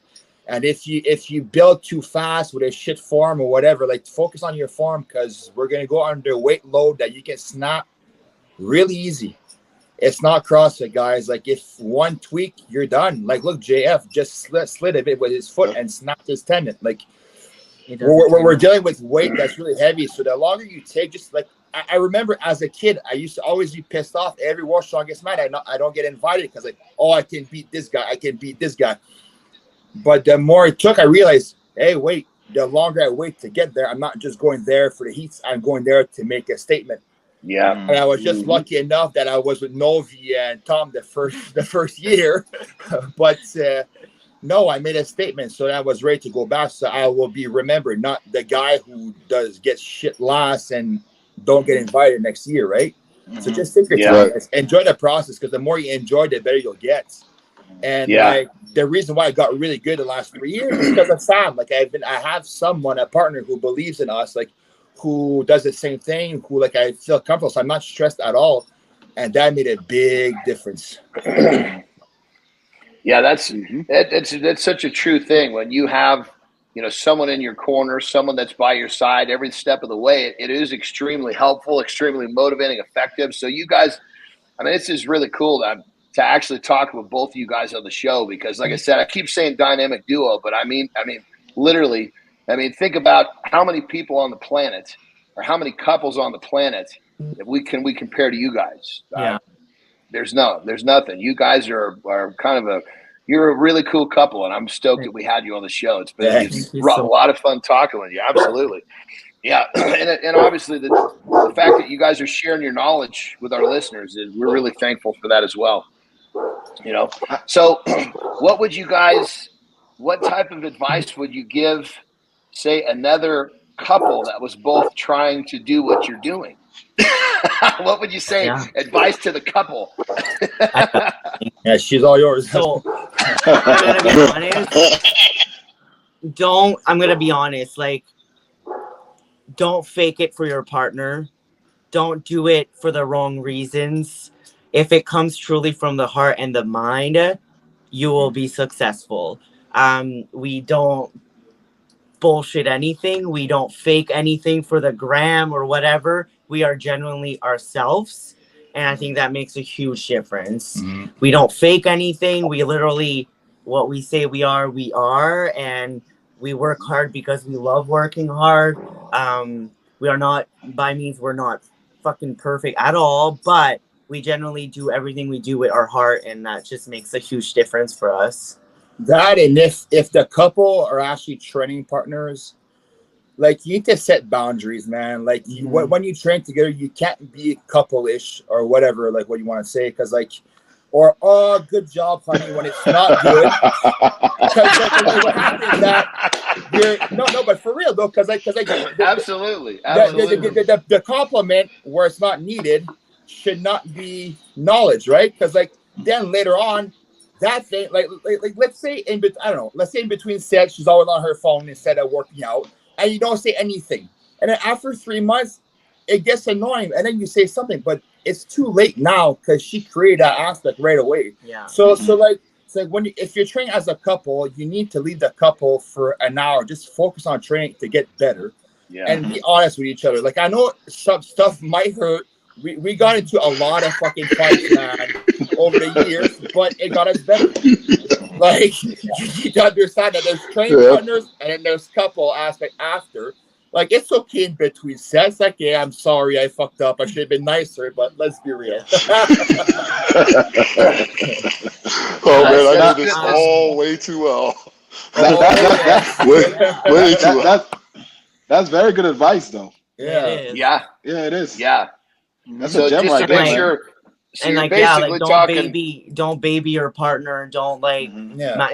And if you build too fast with a shit form or whatever, like focus on your form, because we're gonna go under weight load that you can snap really easy. It's not CrossFit, guys. Like if one tweak, you're done. Like look, JF just slid a bit with his foot and snapped his tendon. Like we're dealing with weight that's really heavy. So the longer you take, just like I remember as a kid, I used to always be pissed off every World Strongest Man. I don't get invited because I can beat this guy. I can beat this guy. But the more it took, I realized, hey, wait, the longer I wait to get there, I'm not just going there for the heats. I'm going there to make a statement. Yeah. And I was just lucky enough that I was with Novi and Tom the first year. But no, I made a statement. So I was ready to go back. So I will be remembered, not the guy who get shit last and don't get invited next year, right? So just take your time, enjoy the process, because the more you enjoy, the better you'll get. And like the reason why I got really good the last 3 years is because of Sam. Like I have a partner who believes in us, like who does the same thing, who like I feel comfortable. So I'm not stressed at all, and that made a big difference. Yeah, that's such a true thing when you have someone in your corner, someone that's by your side every step of the way. It is extremely helpful, extremely motivating, effective. So you guys, I mean, this is really cool to actually talk with both of you guys on the show, because like I said, I keep saying dynamic duo, but I mean literally, think about how many people on the planet, or how many couples on the planet that we compare to you guys. There's nothing. You guys are kind of you're a really cool couple, and I'm stoked that we had you on the show. It's been a lot of fun talking with you. Absolutely. Yeah. And obviously the fact that you guys are sharing your knowledge with our listeners, we're really thankful for that as well. So what type of advice would you give, say, another couple that was both trying to do what you're doing? What would you say? Advice to the couple? Yeah, she's all yours. So I'm gonna be honest. Like, don't fake it for your partner. Don't do it for the wrong reasons. If it comes truly from the heart and the mind, you will be successful. We don't bullshit anything. We don't fake anything for the gram or whatever. We are genuinely ourselves. And I think that makes a huge difference. We don't fake anything. We literally, what we say we are, and we work hard because we love working hard. We are not, by means, we're not fucking perfect at all, but we generally do everything we do with our heart, and that just makes a huge difference for us. That, and if the couple are actually training partners, like you need to set boundaries, man. Like when you train together, you can't be couple-ish or whatever, like what you want to say, because or oh, good job, honey, when it's not good. Because what happens is that but for real though, because absolutely. The compliment where it's not needed should not be knowledge, right? Because then later on, that thing, like let's say in between sets, she's always on her phone instead of working out, and you don't say anything, and then after 3 months, it gets annoying, and then you say something, but it's too late now because she created that aspect right away. Yeah. So if you're training as a couple, you need to leave the couple for an hour. Just focus on training to get better, and be honest with each other. Like I know some stuff might hurt, we got into a lot of fucking fights, man, over the years, but it got us better. Like, you need to understand that there's training partners and then there's couple aspect after. Like, it's okay in between sets. Like, yeah, I'm sorry, I fucked up. I should have been nicer, but let's be real. Oh man, I know this all way too well. Way too well. That's very good advice, though. Yeah, it is. Yeah. That's So a gem just right to make there. sure. So And you're like, yeah, basically like don't baby your partner. Don't like.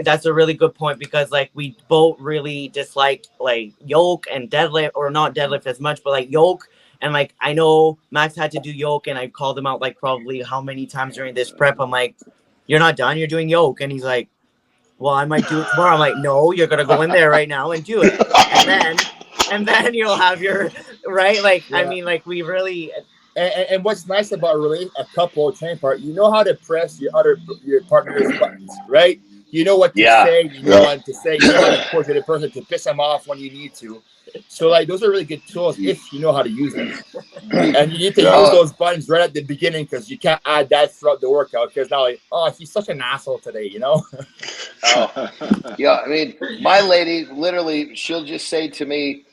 That's a really good point, because like we both really dislike like yoke and deadlift, or not deadlift as much, but like yoke. And like, I know Max had to do yoke, and I called him out like probably how many times during this prep. I'm like, you're not done. You're doing yoke, and he's like, well, I might do it tomorrow. I'm like, no, you're gonna go in there right now and do it, and then you'll have your right. Like, I mean, like we really. And what's nice about a couple training part, you know how to press your partner's buttons, right? You know what to say, you know what to say, you know how to push the person to piss them off when you need to. So like those are really good tools if you know how to use them. And you need to use those buttons right at the beginning, because you can't add that throughout the workout, because now like, oh, he's such an asshole today, you know? Yeah, I mean, my lady, literally, she'll just say to me,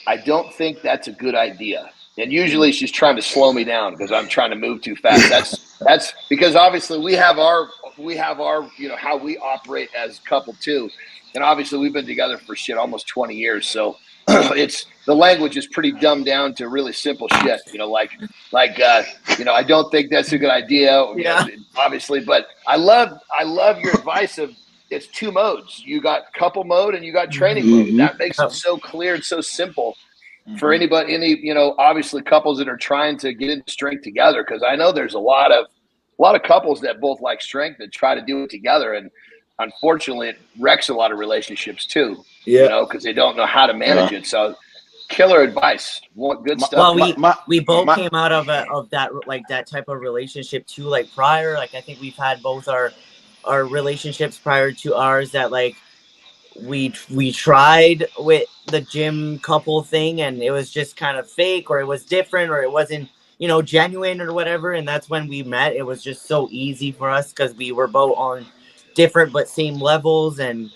I don't think that's a good idea. And usually she's trying to slow me down because I'm trying to move too fast. That's because obviously we have our you know, how we operate as a couple too. And obviously we've been together for almost 20 years. So it's the language is pretty dumbed down to really simple shit, you know, like you know, I don't think that's a good idea. You know, obviously, but I love your advice of it's two modes. You got couple mode and you got training mode. That makes it so clear and so simple. For anybody, you know, obviously couples that are trying to get into strength together, because I know there's a lot of couples that both like strength that try to do it together, and unfortunately, it wrecks a lot of relationships too. You know, because they don't know how to manage it. So, killer advice. What good stuff. Well, we both came out of that like that type of relationship too. Like prior, like I think we've had both our relationships prior to ours that like. We tried with the gym couple thing, and it was just kind of fake, or it was different, or it wasn't, you know, genuine or whatever. And that's when we met. It was just so easy for us because we were both on different but same levels. And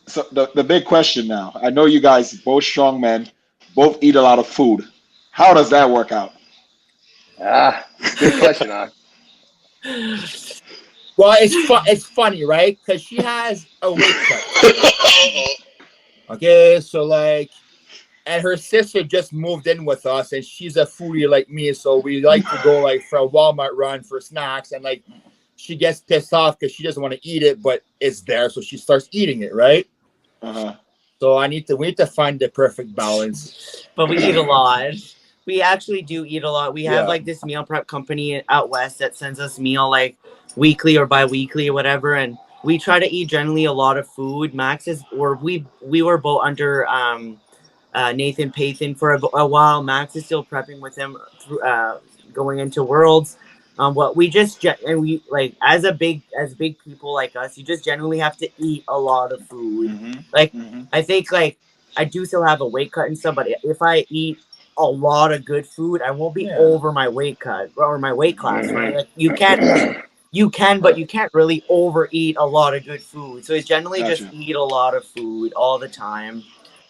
so the big question now, I know you guys both strong men, both eat a lot of food. How does that work out? Good question, huh? Well, it's funny, right? Because she has a weight cut. Okay, so like, and her sister just moved in with us, and she's a foodie like me, so we like to go like for a Walmart run for snacks, and like, she gets pissed off because she doesn't want to eat it, but it's there, so she starts eating it, right? So we need to find the perfect balance. But we eat a lot. We actually do eat a lot. We have like this meal prep company out west that sends us meal like weekly or bi-weekly or whatever, and we try to eat generally a lot of food. We were both under Nathan Pathan for a while. Max is still prepping with him through, going into Worlds. What we just and we like as big people like us, you just generally have to eat a lot of food. I think like I do still have a weight cut and stuff, but if I eat a lot of good food, I won't be over my weight cut or my weight class, right? Like you can, but you can't really overeat a lot of good food. So it's generally just eat a lot of food all the time.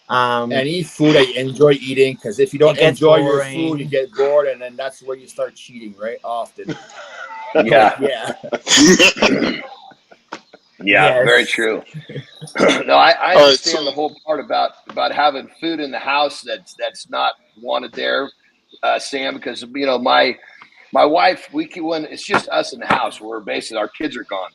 And eat food that you enjoy eating, because if you don't enjoy your food, you get bored, and then that's where you start cheating, right? Often. Very true. No, I understand the whole part about having food in the house that's not wanted there, Sam, because you know my wife, when it's just us in the house, where basically our kids are gone.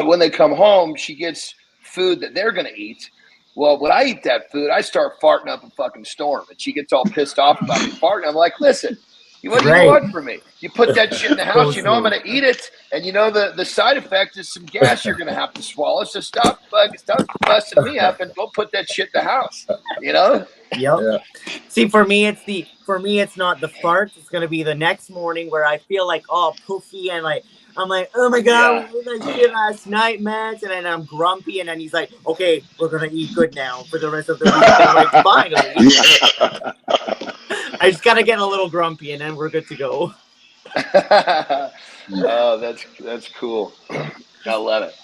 When they come home, she gets food that they're going to eat. Well, when I eat that food, I start farting up a fucking storm, and she gets all pissed off about me farting. I'm like, listen, what do you want from me? You put that shit in the house, you know I'm going to eat it, and you know the side effect is some gas you're going to have to swallow. So stop busting me up and go put that shit in the house. You know? Yep. See, for me, it's not the farts. It's going to be the next morning where I feel like all poofy and like. I'm like, oh my God, we did that shit last night, Max. And then I'm grumpy. And then he's like, okay, we're going to eat good now for the rest of the week. I'm like, finally. I I just gotta get a little grumpy, and then we're good to go. Oh, that's cool. I love it.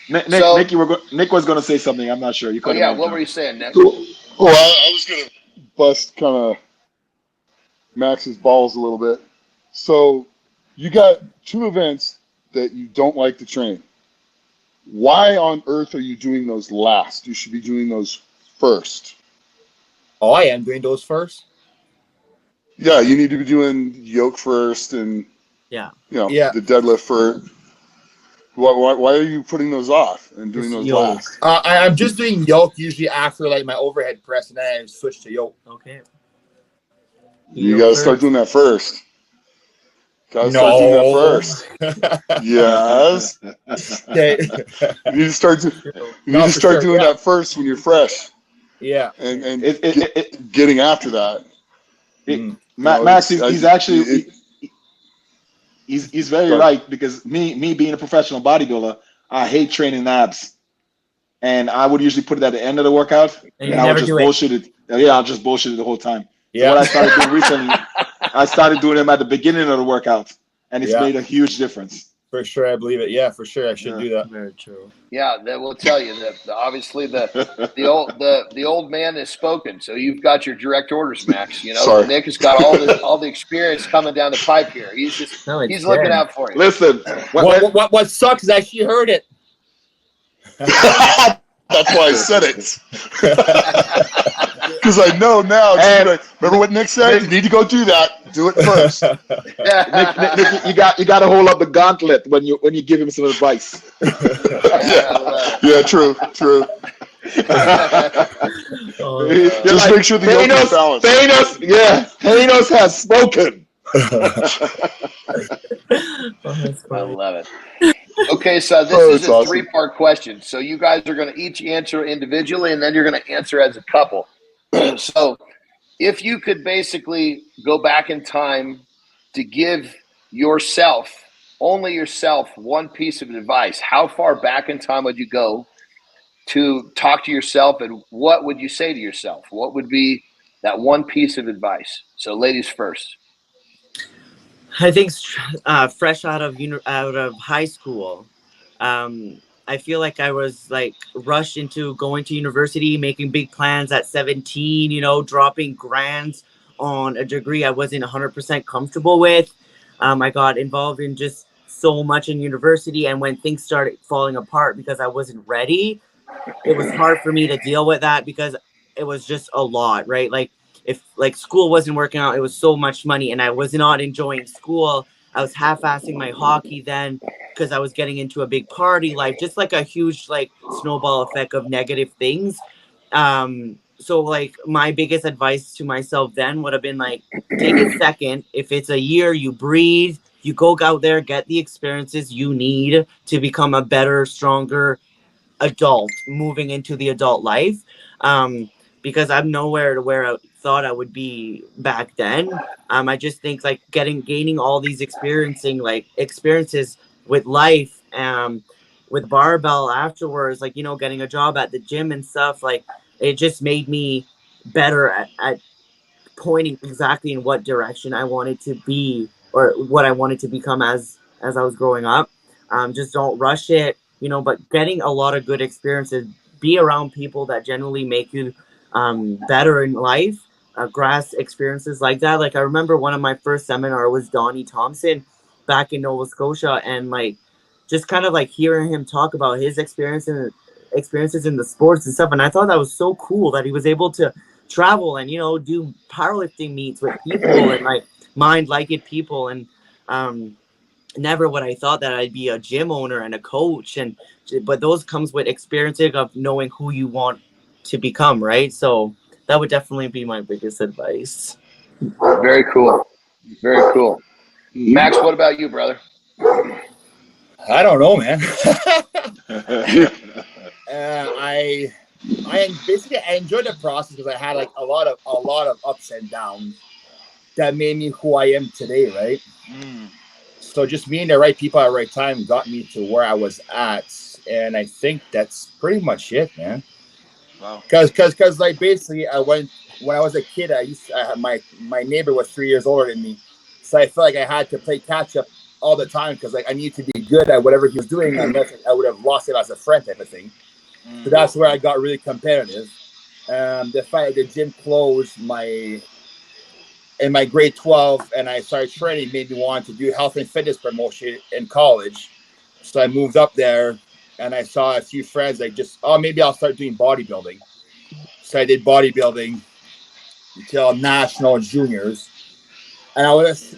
Nick was going to say something. I'm not sure. You Oh yeah, what were you saying, Nick? Well, I was going to bust kind of Max's balls a little bit. So you got 2 events that you don't like to train. Why on earth are you doing those last? You should be doing those first. Oh, I am doing those first? Yeah, you need to be doing yoke first and the deadlift first. Why are you putting those off and doing those last? I'm just doing yoke usually after like my overhead press, and then I switch to yoke. Okay. You got to start doing that first. Start doing that first. Yes. Okay. You need to start doing that first when you're fresh. Yeah. And getting after that. Max, he's actually he's very right, because me being a professional bodybuilder, I hate training abs, and I would usually put it at the end of the workout, and I would just bullshit it. Yeah, I'll just bullshit it the whole time. So what I started doing recently, I started doing them at the beginning of the workout, and it's made a huge difference. For sure, I believe it. Yeah, for sure, I should do that. Very true. Yeah, that will tell you that obviously the old man has spoken. So you've got your direct orders, Max. You know, Sorry. Nick has got all the experience coming down the pipe here. He's just he's looking out for you. Listen, what sucks is that she heard it. That's why I said it. Because I know now. Remember what Nick said? You need to go do that. Do it first. Nick, you got to hold up the gauntlet when you give him some advice. Yeah, true. Just make sure the yoke is balanced. Thanos has spoken. I love it. Okay, so this is a awesome 3-part question. So you guys are going to each answer individually, and then you're going to answer as a couple. So if you could basically go back in time to give only yourself, one piece of advice, how far back in time would you go to talk to yourself, and what would you say to yourself? What would be that one piece of advice? So ladies first. I think fresh out of high school, I feel like I was like rushed into going to university, making big plans at 17, dropping grants on a degree I wasn't 100% comfortable with. I got involved in just so much in university, and when things started falling apart because I wasn't ready, it was hard for me to deal with that because it was just a lot, right? Like if like school wasn't working out, it was so much money, and I was not enjoying school. I was half-assing my hockey then because I was getting into a big party life, just like a huge like snowball effect of negative things. So like my biggest advice to myself then would have been like, take a second. If it's a year, you breathe, you go out there, get the experiences you need to become a better, stronger adult moving into the adult life. Because I'm nowhere to where I thought I would be back then. I just think like gaining all these experiences with life, with barbell afterwards, like, getting a job at the gym and stuff, like it just made me better at pointing exactly in what direction I wanted to be or what I wanted to become as I was growing up. Just don't rush it, but getting a lot of good experiences, be around people that generally make you better in life, grasp experiences like that. Like I remember one of my first seminar was Donnie Thompson back in Nova Scotia, and like just kind of like hearing him talk about his experiences in the sports and stuff, and I thought that was so cool that he was able to travel and do powerlifting meets with people and like mind-like people, and never would I thought that I'd be a gym owner and a coach, but those comes with experiencing of knowing who you want to become, right? So that would definitely be my biggest advice. Very cool. Max, what about you, brother? I don't know, man. I enjoyed the process because I had like a lot of ups and downs that made me who I am today, right? So just meeting the right people at the right time got me to where I was at, and I think that's pretty much it, man. Wow. Because like basically I went when I was a kid, my neighbor was 3 years older than me, so I felt like I had to play catch up all the time because like I needed to be good at whatever he was doing, unless I would have lost him as a friend type of thing. So that's where I got really competitive. The fact that the gym closed in my grade 12 and I started training made me want to do health and fitness promotion in college. So I moved up there and I saw a few friends like maybe I'll start doing bodybuilding. So I did bodybuilding until national juniors. And I was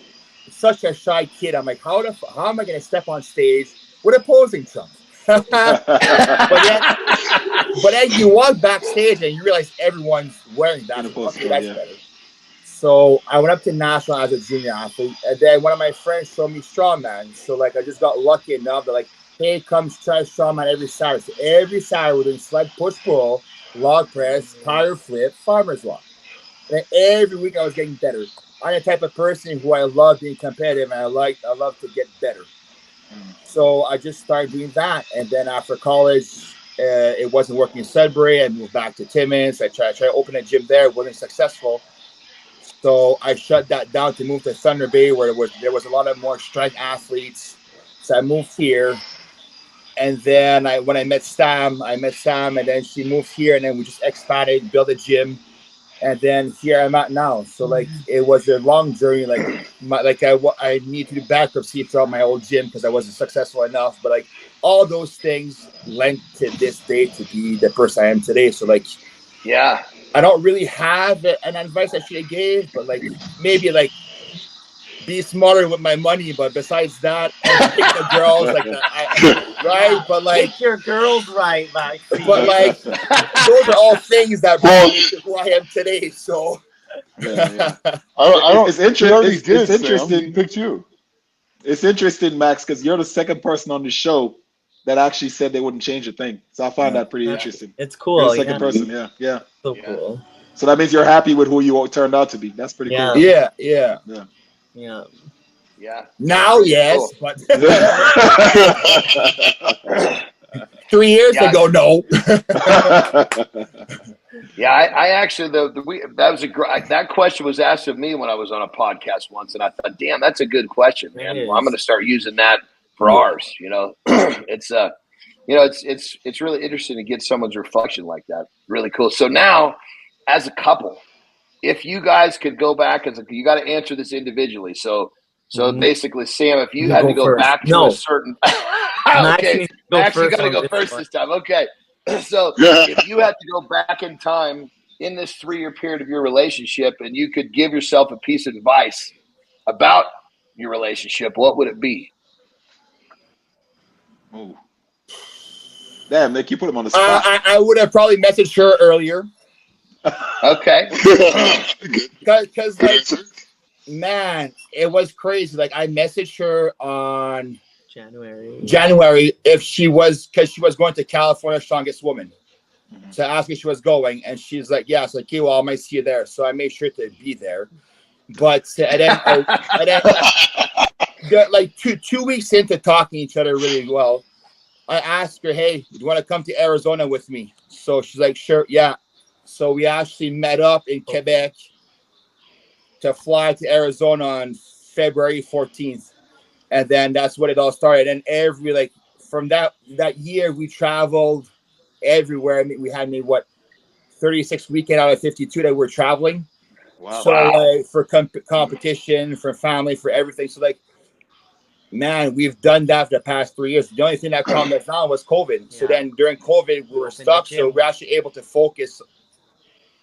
such a shy kid. I'm like, how am I going to step on stage with opposing trunks? but then you walk backstage and you realize everyone's wearing that. Okay, that's better. So I went up to national as a junior athlete, and then one of my friends showed me strongman. So like I just got lucky enough that like, hey, come try strongman every Saturday. So every Saturday we're doing sled push pull, log press, tire flip, farmer's walk. And every week I was getting better. I'm the type of person who I love being competitive, and I love to get better. So I just started doing that, and then after college, it wasn't working in Sudbury. I moved back to Timmins. I tried to open a gym there. It wasn't successful. So I shut that down to move to Thunder Bay, where there was a lot of more strength athletes. So I moved here, and then when I met Sam, and then she moved here, and then we just expanded, built a gym, and then here I'm at now. So like it was a long journey. I need to do bankruptcy throughout my old gym because I wasn't successful enough. But like all those things lent to this day to be the person I am today. So like, yeah. I don't really have an advice I should have gave, but like maybe like be smarter with my money. But besides that, pick the girls like right. But like pick your girls right, Max. But like those are all things that brought me to who I am today. So I don't. It's interesting. It's interesting. He picked you. It's interesting, Max, because you're the second person on the show that actually said they wouldn't change a thing. So I find that pretty interesting. It's cool. You're the second person, yeah. So cool. So that means you're happy with who you turned out to be. That's pretty cool. Yeah. Now, yes, but 3 years ago, no. Yeah, I actually that question was asked of me when I was on a podcast once, and I thought, damn, that's a good question, man. Well, I'm going to start using that for ours. You know, it's really interesting to get someone's reflection like that. Really cool. So now, as a couple, if you guys could go back you got to answer this individually. So basically, Sam, if you had to go back to a certain okay, Max, you got to go first this time. Okay. So if you had to go back in time in this 3-year period of your relationship and you could give yourself a piece of advice about your relationship, what would it be? Oh. Damn, Nick, you put him on the spot. I would have probably messaged her earlier. Okay. Because like, man, it was crazy. Like I messaged her on January if she was going to California Strongest Woman. So I asked her if she was going, and she's like, yeah. So like, okay, well, I might see you there. So I made sure to be there. But and then like 2 weeks into talking to each other really well, I asked her, hey, do you want to come to Arizona with me? So she's like, sure, yeah. So we actually met up in Quebec to fly to Arizona on February 14th. And then that's what it all started. And from that year, we traveled everywhere. I mean, we had 36 weekend out of 52 that we're traveling. Wow. So like for competition, for family, for everything. So like, man, we've done that for the past 3 years. The only thing that calmed us down was COVID. So then during COVID, we were stuck. So we're actually able to focus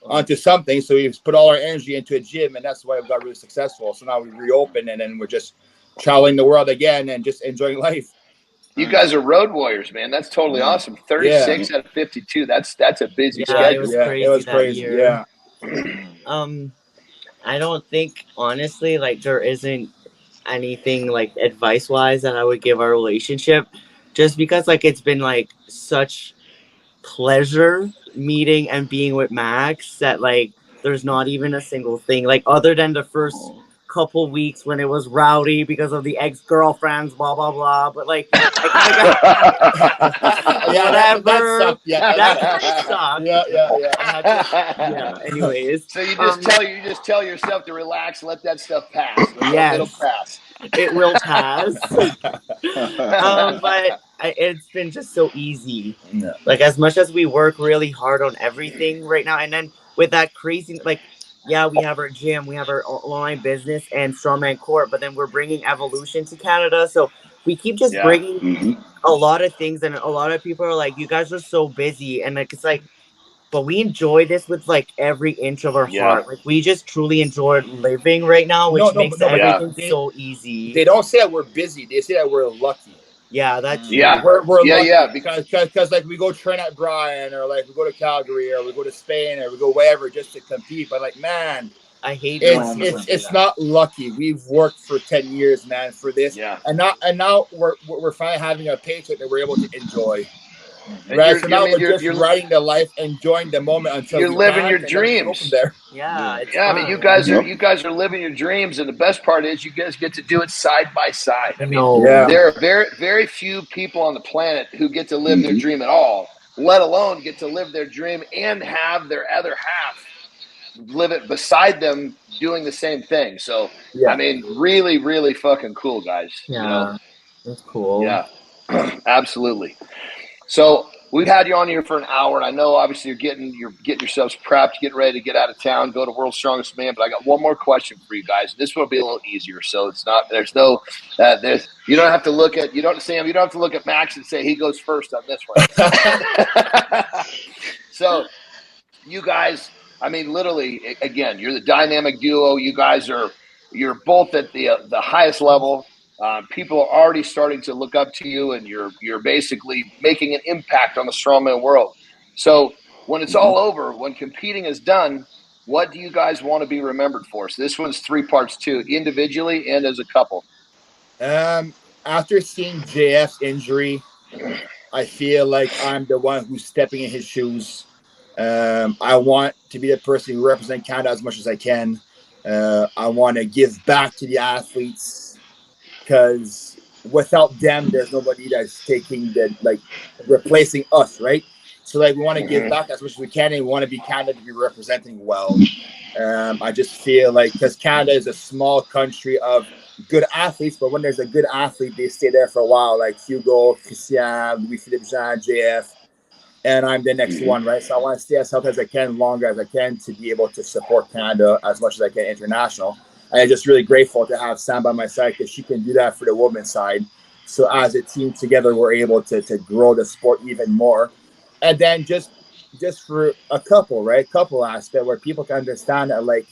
onto something. So we put all our energy into a gym, and that's why we got really successful. So now we reopen, and then we're just traveling the world again and just enjoying life. You guys are road warriors, man. That's totally awesome. 36 out of 52. That's a busy schedule. It was crazy. Yeah. I don't think, honestly, like there isn't anything like advice-wise that I would give our relationship, just because like it's been like such pleasure meeting and being with Max that like there's not even a single thing like other than the first couple weeks when it was rowdy because of the ex-girlfriends, blah blah blah. But like, whatever. That sucked. Yeah, that sucked. Yeah. Anyways, so you just tell yourself to relax, let that stuff pass. It'll pass. It will pass. But it's been just so easy. Yeah. Like, as much as we work really hard on everything right now, and then with that crazy, like, yeah, we have our gym, we have our online business and Strongman Court, but then we're bringing Evolution to Canada. So we keep just bringing a lot of things, and a lot of people are like, you guys are so busy. And like, it's like, but we enjoy this with like every inch of our heart. Like, we just truly enjoy living right now, which makes everything so easy. They don't say that we're busy. They say that we're lucky. Yeah, that's we're lucky because like we go train at Brian, or like we go to Calgary, or we go to Spain, or we go wherever just to compete. But like, man, I hate it's not lucky. We've worked for 10 years, man, for this. Yeah. And now we're finally having a paycheck that we're able to enjoy. Right, so now we're just riding the life, enjoying the moment until you're living your dreams. There. Yeah, I mean, you guys are living your dreams, and the best part is you guys get to do it side by side. I mean, there are very, very few people on the planet who get to live their dream at all, let alone get to live their dream and have their other half live it beside them doing the same thing. So, I mean, really, really fucking cool, guys. Yeah, that's cool. Yeah, absolutely. So we've had you on here for an hour, and I know obviously you're getting yourselves prepped, getting ready to get out of town, go to World's Strongest Man. But I got one more question for you guys. This one will be a little easier, so it's not. There's no. You don't have to look at. You don't, Sam. You don't have to look at Max and say he goes first on this one. So, you guys. I mean, literally, again, you're the dynamic duo. You guys you're both at the highest level. People are already starting to look up to you, and you're basically making an impact on the strongman world. So when it's all over, when competing is done, what do you guys want to be remembered for? So this one's 3 parts too, individually and as a couple. After seeing JF's injury, I feel like I'm the one who's stepping in his shoes. I want to be the person who represents Canada as much as I can. I want to give back to the athletes, because without them, there's nobody that's replacing us, right? So like, we want to give back as much as we can, and we want to be Canada to be representing well. I just feel like, because Canada is a small country of good athletes, but when there's a good athlete, they stay there for a while, like Hugo, Christian, Louis-Philippe Jean, JF, and I'm the next one, right? So I want to stay as healthy as I can, longer as I can, to be able to support Canada as much as I can international. I'm just really grateful to have Sam by my side, because she can do that for the women's side. So as a team together, we're able to grow the sport even more. And then just for a couple, right? Couple aspect where people can understand that, like,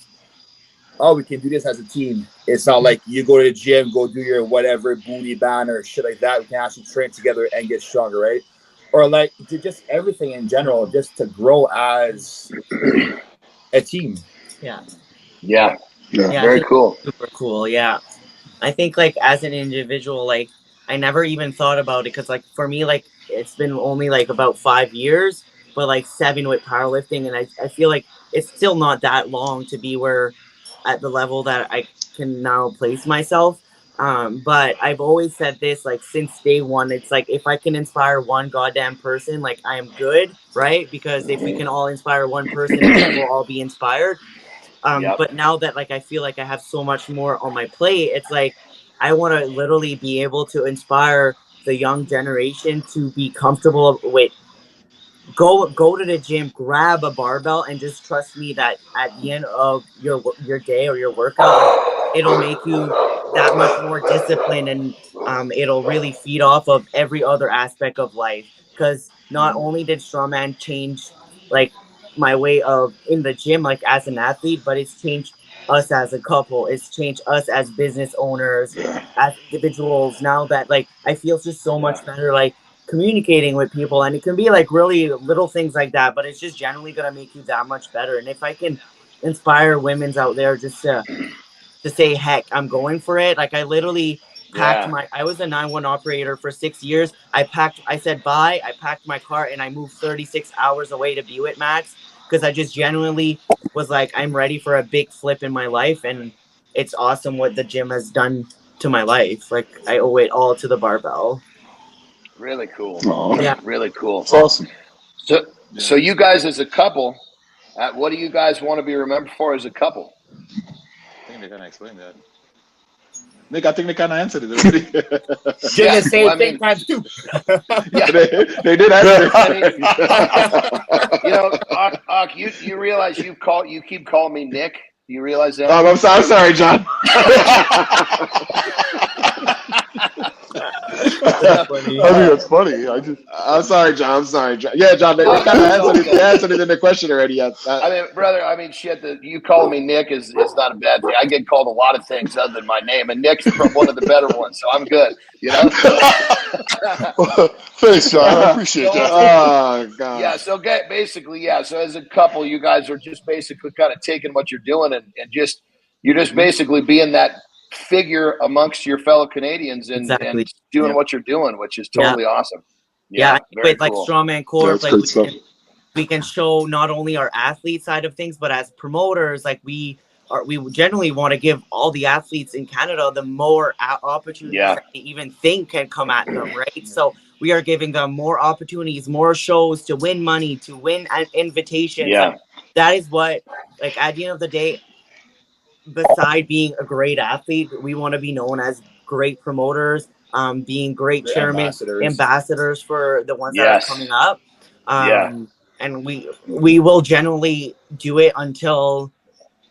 oh, we can do this as a team. It's not like you go to the gym, go do your whatever booty band or shit like that. We can actually train together and get stronger, right? Or like just everything in general, just to grow as a team. Yeah. Very cool. Super cool. Yeah. I think, like, as an individual, like, I never even thought about it, because like, for me, like, it's been only like about 5 years, but like 7 with powerlifting, and I feel like it's still not that long to be at the level that I can now place myself. But I've always said this, like, since day one, it's like, if I can inspire one goddamn person, like, I am good, right? Because if we can all inspire one person, we'll all be inspired. But now that, like, I feel like I have so much more on my plate, it's like, I want to literally be able to inspire the young generation to be comfortable with go to the gym, grab a barbell, and just trust me that at the end of your day or your workout, it'll make you that much more disciplined, and it'll really feed off of every other aspect of life. Because not only did Strongman change, like, my way of in the gym, like, as an athlete, but it's changed us as a couple. It's changed us as business owners, as individuals. Now that, like, I feel just so much better, like, communicating with people, and it can be like really little things like that, but it's just generally gonna make you that much better. And if I can inspire women's out there just to say, heck, I'm going for it. Like, I literally packed I was a 9-1 operator for 6 years. I said bye, I packed my car, and I moved 36 hours away to be with Max, because I just genuinely was like, I'm ready for a big flip in my life. And it's awesome what the gym has done to my life. Like I owe it all to the barbell. Really cool. Oh, Yeah. Really cool. It's awesome. So you guys as a couple, what do you guys want to be remembered for as a couple? I think they kind of explained that. Nick, I think they kind of answered it already. Did the same thing times two. Yeah, they did answer. You know, Ak, you realize you keep calling me Nick. Do you realize that? I'm sorry, John. I think that's funny. I'm sorry, John. Yeah, John, they kind of answered it in the question already. Yeah. I mean, brother, shit, you calling me Nick is not a bad thing. I get called a lot of things other than my name, and Nick's one of the better ones, so I'm good, you know? Thanks, John. I appreciate that. Oh, God. Yeah, so basically, so as a couple, you guys are just basically kind of taking what you're doing and you're just basically being that figure amongst your fellow Canadians and doing what you're doing, which is totally awesome. Yeah, very with like cool. Strongman Corp, That's like we can show not only our athlete side of things, but as promoters, like we generally want to give all the athletes in Canada the more opportunities that they even think can come at them, right? So we are giving them more opportunities, more shows to win money, to win invitations. Yeah. Like, that is what, like, at the end of the day, beside being a great athlete, we want to be known as great promoters, being great chairmen, ambassadors for the ones that are coming up. And we will generally do it until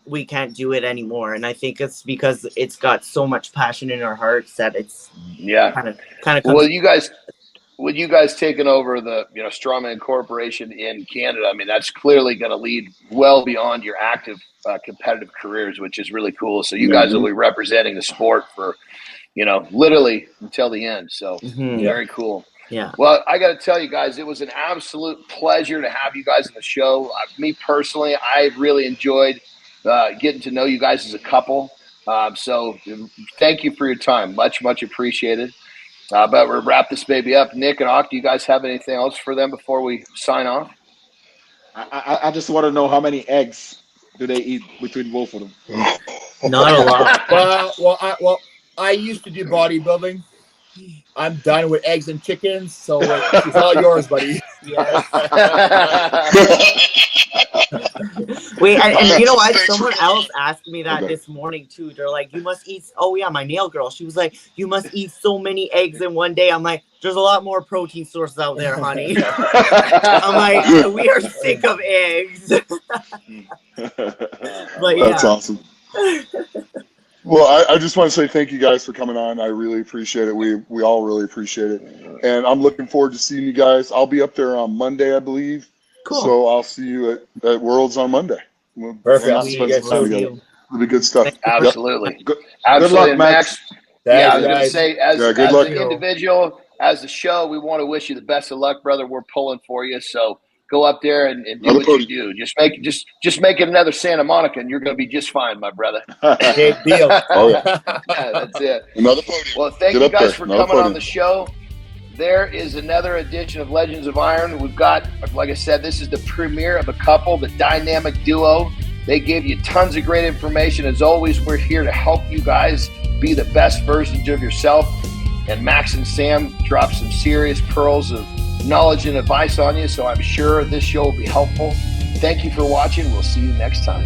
we can't do it anymore. And I think it's because it's got so much passion in our hearts that it's kind of. Well, you guys taking over the Strongman Corporation in Canada, I mean, that's clearly going to lead well beyond your active competitive careers, which is really cool. So you guys will be representing the sport for literally until the end. So very cool. Yeah. Well, I got to tell you guys, it was an absolute pleasure to have you guys on the show. Me personally, I really enjoyed getting to know you guys as a couple. So thank you for your time. Much, much appreciated. But we'll wrap this baby up. Nick and Ak, do you guys have anything else for them before we sign off? I just want to know how many eggs do they eat between both of them? Not a lot. Well, I used to do bodybuilding. I'm done with eggs and chickens, so it's all yours, buddy. Wait, and you know what? Someone else asked me that this morning too. They're like, "You must eat." Oh yeah, my nail girl. She was like, "You must eat so many eggs in one day." I'm like, "There's a lot more protein sources out there, honey." I'm like, "We are sick of eggs." But that's awesome. Well, I just want to say thank you guys for coming on. I really appreciate it. We all really appreciate it. And I'm looking forward to seeing you guys. I'll be up there on Monday, I believe. Cool. So I'll see you at Worlds on Monday. Perfect. It'll be good stuff. Absolutely. Yep. Good Absolutely. luck, Max. I was going to say, as luck. an individual, as the show, we want to wish you the best of luck, brother. We're pulling for you. So go up there and do what you do. Just make it another Santa Monica, and you're going to be just fine, my brother. Big deal. Oh, yeah. That's it. Another podium. Well, thank you guys for coming on the show. There is another edition of Legends of Iron. We've got, like I said, this is the premiere of a couple, the dynamic duo. They give you tons of great information. As always, we're here to help you guys be the best versions of yourself. And Max and Sam drop some serious pearls of knowledge and advice on you, so I'm sure this show will be helpful. Thank you for watching. We'll see you next time.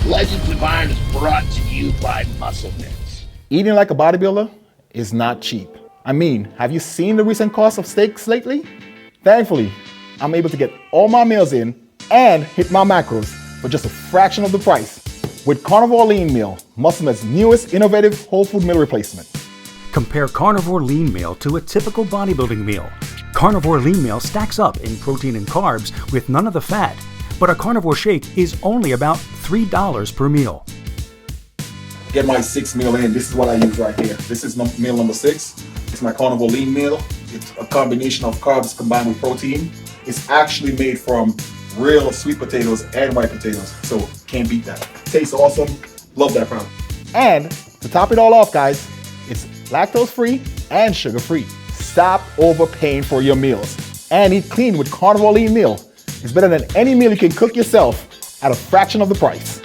Legends of Iron is brought to you by Muscle Mix. Eating like a bodybuilder is not cheap. I mean, have you seen the recent cost of steaks lately? Thankfully, I'm able to get all my meals in and hit my macros for just a fraction of the price with Carnivore Lean Meal, Muscle Mix's newest innovative whole food meal replacement. Compare Carnivore Lean Meal to a typical bodybuilding meal. Carnivore Lean Meal stacks up in protein and carbs with none of the fat, but a carnivore shake is only about $3 per meal. Get my 6 meal in. This is what I use right here. This is meal number 6. It's my Carnivore Lean Meal. It's a combination of carbs combined with protein. It's actually made from real sweet potatoes and white potatoes, so can't beat that. Tastes awesome. Love that product. And to top it all off, guys, it's lactose-free and sugar-free. Stop overpaying for your meals and eat clean with Carnivore Lean Meal. It's better than any meal you can cook yourself at a fraction of the price.